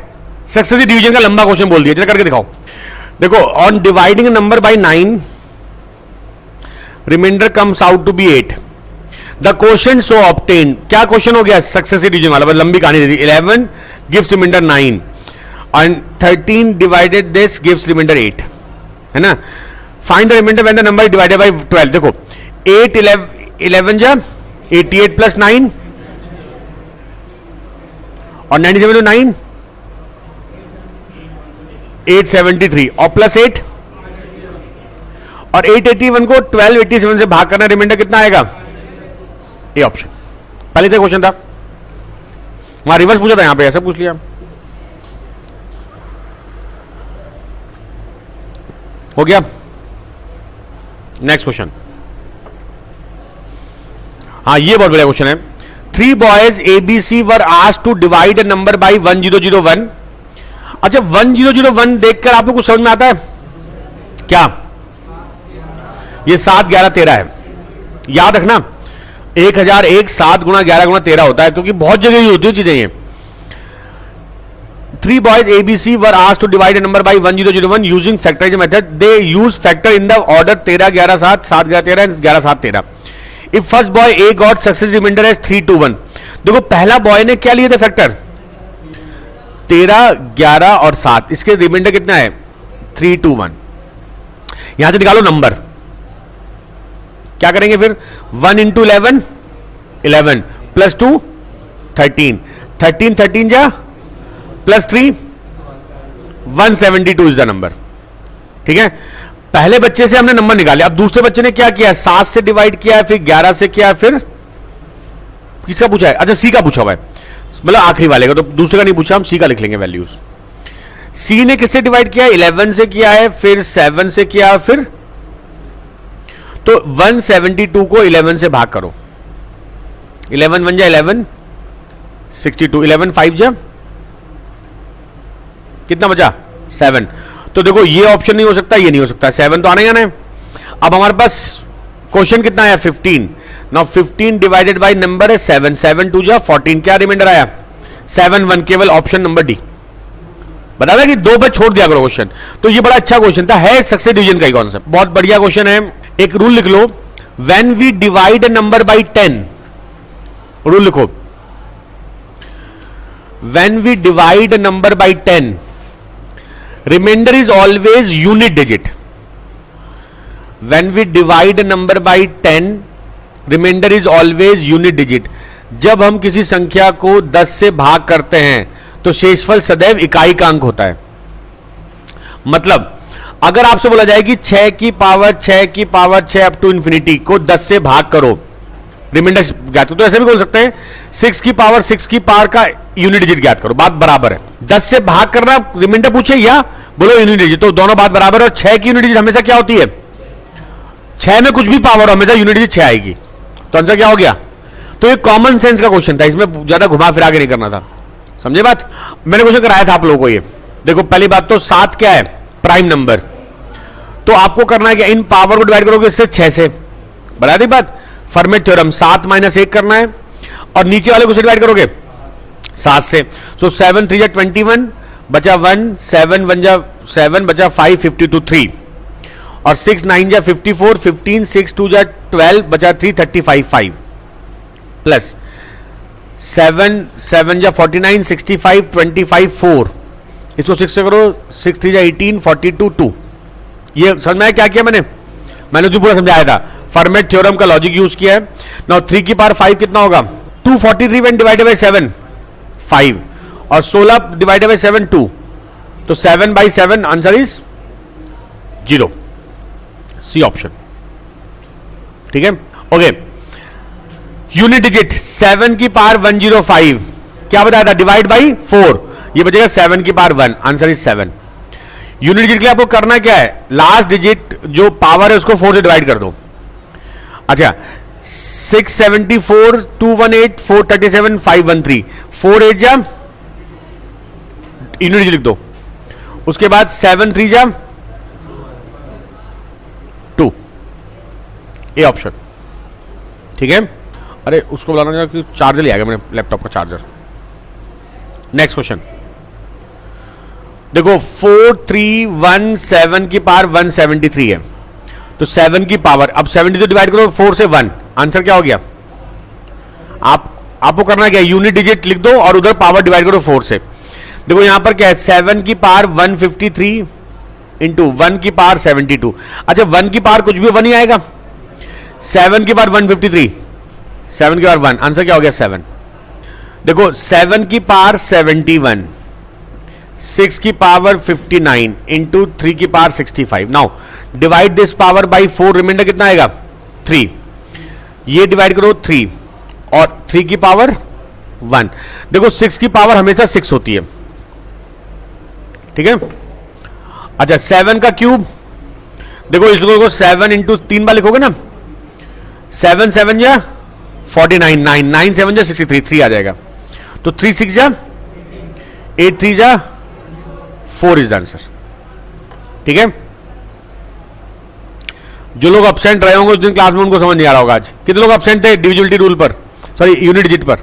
सक्सेसिव डिवीजन का लंबा क्वेश्चन बोल दिया, जरा करके दिखाओ. देखो on dividing number by 9 remainder comes out to be 8. The question so obtain, क्या क्वेश्चन हो गया सक्सेसिव डिवीजन वाला, लंबी कहानी दे दी. 11 gives remainder 9 and 13 divided this gives remainder 8, है ना. Find the reminder when the number is divided by 12. देखो 8 11 जा 88 प्लस 9 और 97 9 873 और प्लस 8 और 881 को 1287 से भाग करना, रिमाइंडर कितना आएगा? A option. पहले से क्वेश्चन था, वहां रिवर्स पूछा था, यहां पे ऐसा पूछ लिया। हो गया। नेक्स्ट क्वेश्चन, हाँ ये बहुत बढ़िया क्वेश्चन है। 3 boys ABC were asked to divide a number by 1001। अच्छा 1001 देखकर आपको कुछ समझ में आता है क्या? ये 7 11 13 है, याद रखना 1001 7 गुणा 11 गुणा 13 होता है, क्योंकि बहुत जगह ये होती है चीजें। ये 3 boys ABC were asked to divide a number by 1001 using factorization method. They use factor in the order 13 11 7 7 11 13 11 7 13। If first boy A got success remainder as 3 2 1। देखो पहला बॉय ने क्या लिए थे फैक्टर? 13 11 और 7, इसके रिमाइंडर कितना है? 3 2 1। यहां से निकालो नंबर, क्या करेंगे फिर? 1 इंटू 11 11 प्लस 2 13 13 13 जा प्लस 3 172 इज द नंबर। ठीक है, पहले बच्चे से हमने नंबर निकाले। अब दूसरे बच्चे ने क्या किया? 7 से डिवाइड किया है, फिर 11 से किया है, फिर किसका पूछा है? अच्छा सी का पूछा हुआ है, मतलब आखिरी वाले का, तो दूसरे का नहीं पूछा, हम सी का लिख लेंगे वैल्यूज। सी ने किससे डिवाइड किया? 11 से किया है, फिर 7 से किया, फिर तो 172 को 11 से भाग करो। 11 1 जा 11 62, 11 5 जा कितना बचा? 7। तो देखो ये ऑप्शन नहीं हो सकता, ये नहीं हो सकता, 7 तो आना ही आना है। अब हमारे पास क्वेश्चन कितना है? 15। नाउ 15 डिवाइडेड बाय नंबर है 7, 7 2 जा 14, क्या रिमाइंडर आया? 7 1। केवल ऑप्शन नंबर डी। बता था कि 2 पे छोड़ दिया करो क्वेश्चन। तो ये बड़ा अच्छा क्वेश्चन था, है सक्सेस डिवीजन का ही कॉन्सेप्ट, बहुत बढ़िया क्वेश्चन है। एक रूल लिख लो, when we divide a number by 10, rule लिखो, when we divide a number by 10 remainder is always unit digit. When we divide a number by 10, remainder is always unit digit. जब हम किसी संख्या को 10 से भाग करते हैं तो शेषफल सदैव इकाई का अंक होता है। मतलब अगर आपसे बोला जाए कि 6 की पावर 6 की पावर 6 अप टू इंफिनिटी को 10 से भाग करो, रिमाइंडर ज्ञात करो, तो ऐसे भी बोल सकते हैं 6 की पावर 6 की पावर का यूनिट डिजिट ज्ञात करो, बात बराबर है। 10 से भाग करना रिमाइंडर पूछे या बोलो यूनिट डिजिट, तो दोनों बात बराबर है। और 6 की यूनिट डिजिट हमेशा क्या होती है? 6 में कुछ भी पावर हमेशा यूनिट डिजिट 6 आएगी, तो आंसर क्या हो गया? तो ये कॉमन सेंस का क्वेश्चन था, इसमें ज्यादा घुमा फिरा के नहीं करना था, समझे बात? मैंने क्वेश्चन कराया था आप लोगों को। ये देखो पहली बात तो 7 क्या है? प्राइम नंबर, तो आपको करना है कि इन पावर को डिवाइड करोगे इससे 6 से, बता दी बात? फर्मेट थ्योरम 7 - 1 करना है, और नीचे वाले को से डिवाइड करोगे 7 से। सो 7 3 जा 21 बचा 1, 7 1 जा 7 बचा 5 52 3, और 6 9 जा 54 15 6 2 जा 12 बचा 3 35 5, प्लस 7 7 जा 49 65 25 4, इसको 6 से करो, 6 3 जा 18 42 2। ये समझ में आया क्या किया मैंने जो पूरा समझाया था, फर्मेट थ्योरम का लॉजिक यूज किया है। नाउ 3 की पावर 5 कितना होगा? 243 व्हेन डिवाइडेड बाय 7 5, और 16 डिवाइडेड बाय 7 2, तो 7 by 7 answer is 0, C option. ठीक है, ओके। यूनिट डिजिट 7 की पावर 105, क्या बताया था? डिवाइड बाई 4, ये बचेगा 7 की power 1, answer is 7। Unit digit के लिए आपको करना क्या है? लास्ट डिजिट जो पावर है उसको 4 से डिवाइड कर दो। अच्छा 674 218 437 513, 4 8 जा यूनिट डिजिट लिख दो, उसके बाद 7 3 जा 2, ए ऑप्शन। ठीक है, अरे उसको बुलाना कि चार्जर ले आएगा मैंने, लैपटॉप का चार्जर। नेक्स्ट क्वेश्चन देखो, 4317 की पावर 173 है, तो 7 की पावर, अब 70 से डिवाइड करो 4 से 1, आंसर क्या हो गया? आपको करना क्या है? यूनिट डिजिट लिख दो और उधर पावर डिवाइड करो 4 से। देखो यहां पर क्या है? 7 की पावर 153 इंटू 1 की पावर 72। अच्छा 1 की पावर कुछ भी 1 ही आएगा, 7 की पावर 153, 7 की पावर 1, आंसर क्या हो गया? 7। देखो 7 की पावर 71, 6 की पावर 59 इंटू 3 की power 65. Now divide this power by 4, remainder कितना आएगा 3. ये डिवाइड करो 3 और 3 की पावर 1. देखो 6 की पावर हमेशा 6 होती है, ठीक है. अच्छा 7 का क्यूब, देखो इसको 7 इंटू 3 बार लिखोगे ना, 7 7 या 49, 9 7 जा 63, 3 आ जाएगा. तो 3 6 जा 8, 3 जा 4 इज द आंसर. ठीक है. जो लोग एब्सेंट रहे होंगे उस दिन क्लास में उनको समझ नहीं आ रहा होगा. आज कितने लोग एब्सेंट थे डिविजिबिलिटी रूल पर, सॉरी यूनिट डिजिट पर?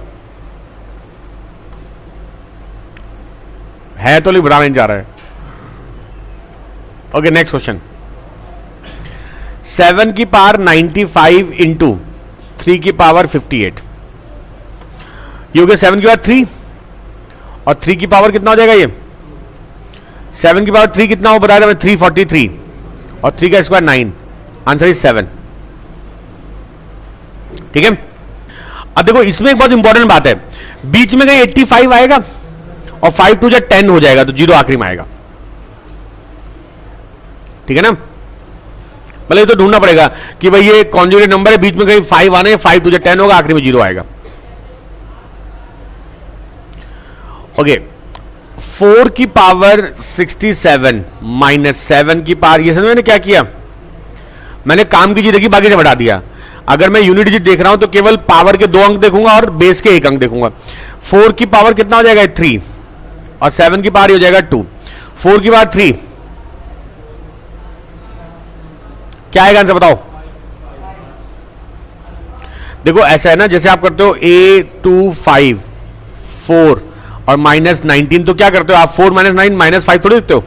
है तो लिख नहीं जा रहा है. Okay next question. 7 की पावर 95 इंटू 3 की पावर 58. ये हो गया 7 की पावर 3 और 3 की पावर कितना हो जाएगा? ये 7 की पावर 3 कितना हो बताया था मैं? 343 और 3 का स्क्वायर 9. Answer is 7. ठीक है. अब देखो इसमें एक बहुत इंपॉर्टेंट बात है, बीच में कहीं 85 आएगा और 5 2 10 हो जाएगा तो 0 आखिरी में आएगा. ठीक है ना. भले ये तो ढूंढना पड़ेगा कि भाई ये कॉन्जुगेट नंबर है, बीच में कहीं 5 आने, 5 2 10 होगा, आखिरी में 0 आएगा. ओके 4 की पावर 67 माइनस 7 की पावर, ये समझ मैंने क्या किया? मैंने काम की चीज देखी, बाकी से बढ़ा दिया. अगर मैं यूनिट डिजिट देख रहा हूं तो केवल पावर के 2 अंक देखूंगा और बेस के 1 अंक देखूंगा. 4 की पावर कितना हो जाएगा? 3 और 7 की पावर हो जाएगा 2. 4 की पावर 3 क्या आएगा आंसर बताओ? देखो ऐसा है ना, जैसे आप करते हो A25 4 और माइनस 19, तो क्या करते हो आप? 4 माइनस 9 माइनस 5 थोड़ी लिखते हो,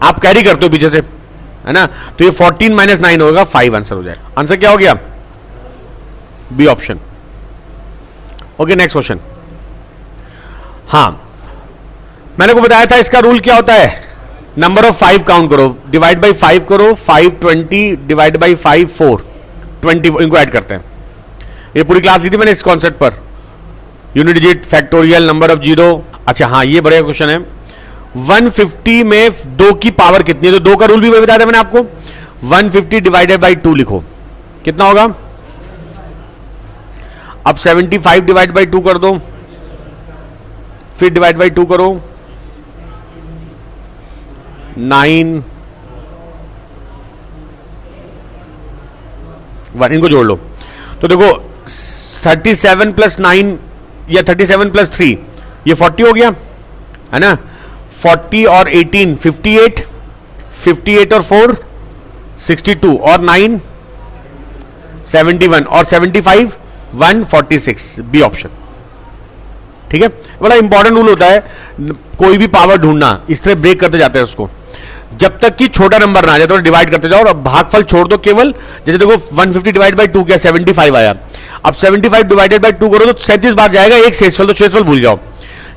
आप कैरी करते हो पीछे से, है ना. तो ये 14 माइनस 9 होगा, 5 आंसर हो जाएगा. आंसर क्या हो गया? B option. Okay next question. हां मैंने को बताया था इसका रूल क्या होता है, नंबर ऑफ 5 काउंट करो, डिवाइड बाई 5 करो, 5 20 डिवाइड बाई 5 4 20, इनको ऐड करते हैं. ये पूरी क्लास ली थी मैंने इस कॉन्सेप्ट पर, unit digit, factorial, number of zero. अच्छा हाँ ये बढ़िया क्वेश्चन है. 150 में 2 की पावर कितनी है? तो 2 का रूल भी बताया था मैंने आपको. 150 डिवाइडेड बाई 2 लिखो, कितना होगा? अब 75 डिवाइड बाई 2 कर दो, फिर डिवाइड बाई 2 करो, 9 1, इनको जोड़ लो. तो देखो 37 प्लस 9 या 37 प्लस 3 ये 40 हो गया, है ना. 40 और 18 58, 58 और 4 62 और 9 71 और 75 146. B option. ठीक है. बड़ा इंपॉर्टेंट रूल होता है, कोई भी पावर ढूंढना इस तरह ब्रेक करते जाते हैं उसको, जब तक कि छोटा नंबर ना आ जाए तो डिवाइड करते जाओ और भागफल छोड़ दो केवल. जैसे देखो 150 डिवाइड बाई 2 क्या? 75 आया. अब 75 डिवाइडेड बाई 2 करो तो 37 बार जाएगा, एक शेषफल, तो शेषफल भूल जाओ.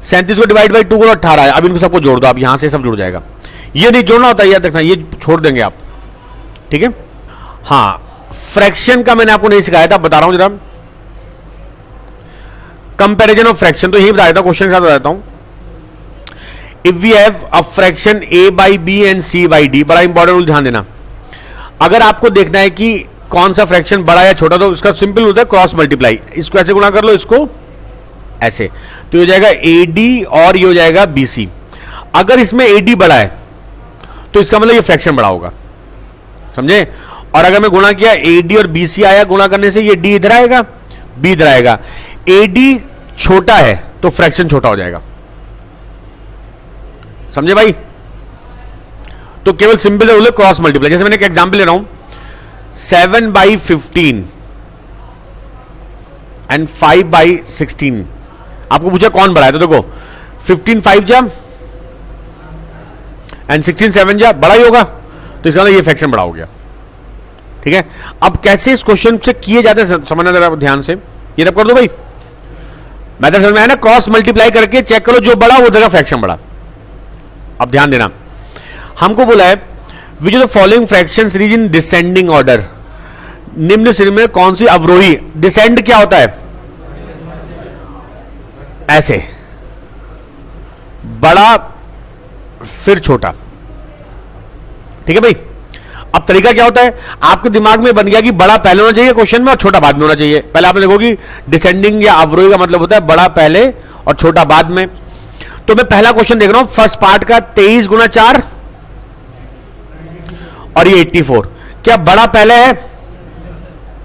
37 को डिवाइड बाई 2 करो 18 आया. अब इनको सबको जोड़ दो, आप यहां से सब जुड़ जाएगा. ये नहीं जोड़ना होता है, याद रखना, ये छोड़ देंगे आप. ठीक है. हाँ फ्रैक्शन का मैंने आपको नहीं सिखाया था, बता रहा हूं जरा. कंपैरिजन ऑफ फ्रैक्शन तो यही बताया था, क्वेश्चन के साथ बताता हूं. If we have a fraction a by B and c by D, बड़ा इंपॉर्टेंट रूल ध्यान देना. अगर आपको देखना है कि कौन सा फ्रैक्शन बड़ा या छोटा, तो इसका सिंपल होता है क्रॉस मल्टीप्लाई. इसको ऐसे गुणा कर लो, इसको ऐसे, तो ये हो जाएगा AD और ये हो जाएगा BC. अगर इसमें AD बड़ा है तो इसका मतलब ये फ्रैक्शन बड़ा होगा, समझे. और अगर मैं गुणा किया AD और BC आया गुणा करने से, ये D इधर आएगा, B इधर आएगा. AD छोटा है तो फ्रैक्शन छोटा हो जाएगा, समझे भाई. तो केवल सिंपल रूल है क्रॉस मल्टीप्लाई. जैसे मैंने एक एग्जांपल ले रहा हूं, 7 बाई 15 एंड 5 बाई 16. आपको पूछा कौन बड़ा है, तो देखो 15 5 जा एंड 16 7 जा, बड़ा ही होगा, तो इसका मतलब ये फ्रैक्शन बड़ा हो गया. ठीक है. अब कैसे इस क्वेश्चन से किए जाते हैं समझना जरा ध्यान से. ये रब कर दो भाई, मैथड समझ में आया ना. क्रॉस मल्टीप्लाई करके चेक करो, जो बड़ा वो देगा फ्रैक्शन बड़ा. अब ध्यान देना, हमको बोला है which of the following fraction series in descending order, निम्न श्रेणी में कौन सी अवरोही. डिसेंड क्या होता है? ऐसे बड़ा फिर छोटा। ठीक है भाई। अब तरीका क्या होता है, आपके दिमाग में बन गया कि बड़ा पहले होना चाहिए क्वेश्चन में और छोटा बाद में होना चाहिए। पहले आपने देखो कि डिसेंडिंग या अवरोही का मतलब होता है बड़ा पहले और छोटा बाद में। तो मैं पहला क्वेश्चन देख रहा हूं फर्स्ट पार्ट का, 23 गुना 4 और ये 84। क्या बड़ा पहले है?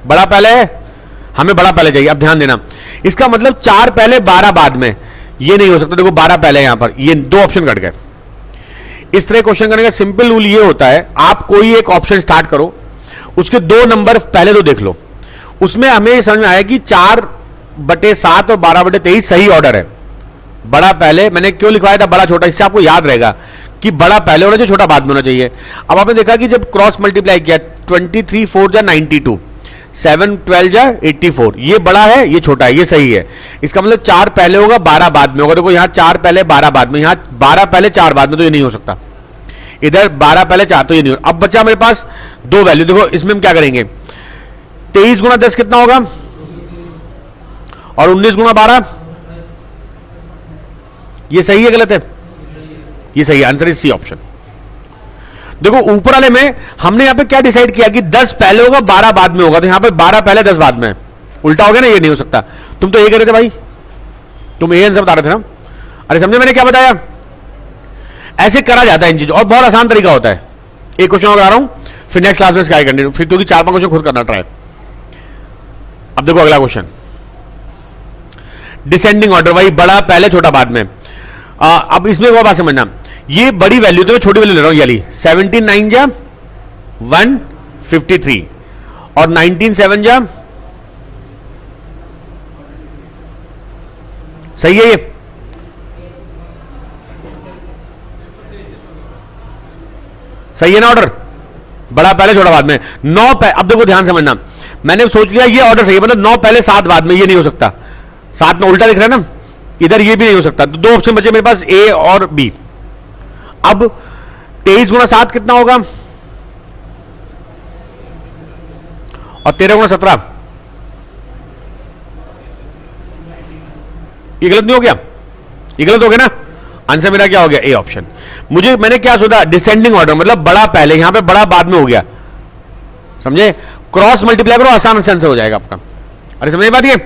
बड़ा पहले है, हमें बड़ा पहले चाहिए। अब ध्यान देना, इसका मतलब 4 पहले 12 बाद में, ये नहीं हो सकता। देखो 12 पहले यहां पर, ये दो ऑप्शन कट गए। इस तरह क्वेश्चन करने का सिंपल रूल ये होता है, आप कोई एक ऑप्शन स्टार्ट करो, उसके 2 नंबर पहले तो देख लो। उसमें हमें समझ में आया कि 4/7 और 12/23 सही ऑर्डर है। बड़ा पहले मैंने क्यों लिखवाया था बड़ा छोटा, इससे आपको याद रहेगा कि बड़ा पहले होना चाहिए, छोटा बाद में होना चाहिए। अब आपने देखा कि जब क्रॉस मल्टीप्लाई किया 23 4 जा 92, 7 12 जा 84, ये बड़ा है ये छोटा है, ये सही है। इसका मतलब 4 पहले होगा 12 बाद में होगा। देखो यहां 4 पहले 12 बाद में, यहां 12 पहले 4 बाद में, तो ये नहीं हो सकता। इधर 12 पहले 4, तो ये नहीं हो। अब बचा मेरे पास 2 वैल्यू। देखो इसमें हम क्या करेंगे, 23 गुना 10 कितना होगा और 19 गुना 12, ये सही है गलत है? ये सही है, आंसर इज सी ऑप्शन। देखो ऊपर वाले में हमने यहां पे क्या डिसाइड किया कि 10 पहले होगा 12 बाद में होगा, तो यहां पे 12 पहले 10 बाद में, उल्टा हो गया ना, ये नहीं हो सकता। तुम तो ये कह रहे थे भाई, तुम ये आंसर बता रहे थे ना। अरे समझे मैंने क्या बताया? ऐसे करा जाता है इन चीजों, और बहुत आसान तरीका होता है। एक क्वेश्चन और बता रहा हूं, फिर नेक्स्ट क्लास में इसका कंटिन्यू, फिर क्योंकि 4-5 क्वेश्चन खुद करना ट्राई। अब देखो अगला क्वेश्चन, डिसेंडिंग ऑर्डर, वही बड़ा पहले छोटा बाद में। अब इसमें एक बात समझना, ये बड़ी वैल्यू तो मैं छोटी वैल्यू ले रहा हूं, याली 17 9 जा 153 और 19 7 जा, सही है ये? सही है ना ऑर्डर? बड़ा पहले छोटा बाद में। 9 अब देखो ध्यान समझना, मैंने सोच लिया ये ऑर्डर सही है, मतलब 9 पहले 7 बाद में, ये नहीं हो सकता। 7 में उल्टा दिख रहा है ना, इधर ये भी नहीं हो सकता। तो 2 ऑप्शन बचे मेरे पास, ए और बी। अब 23 गुना 7 कितना होगा और 13 गुना 17, ये गलत नहीं हो गया? ये गलत हो गया ना, आंसर मेरा क्या हो गया? A option. मैंने क्या सोचा, डिसेंडिंग ऑर्डर, मतलब बड़ा पहले, यहां पे बड़ा बाद में हो गया। समझे? क्रॉस मल्टीप्लाई करो, आसान आंसर हो जाएगा आपका। अरे समझे बात ये?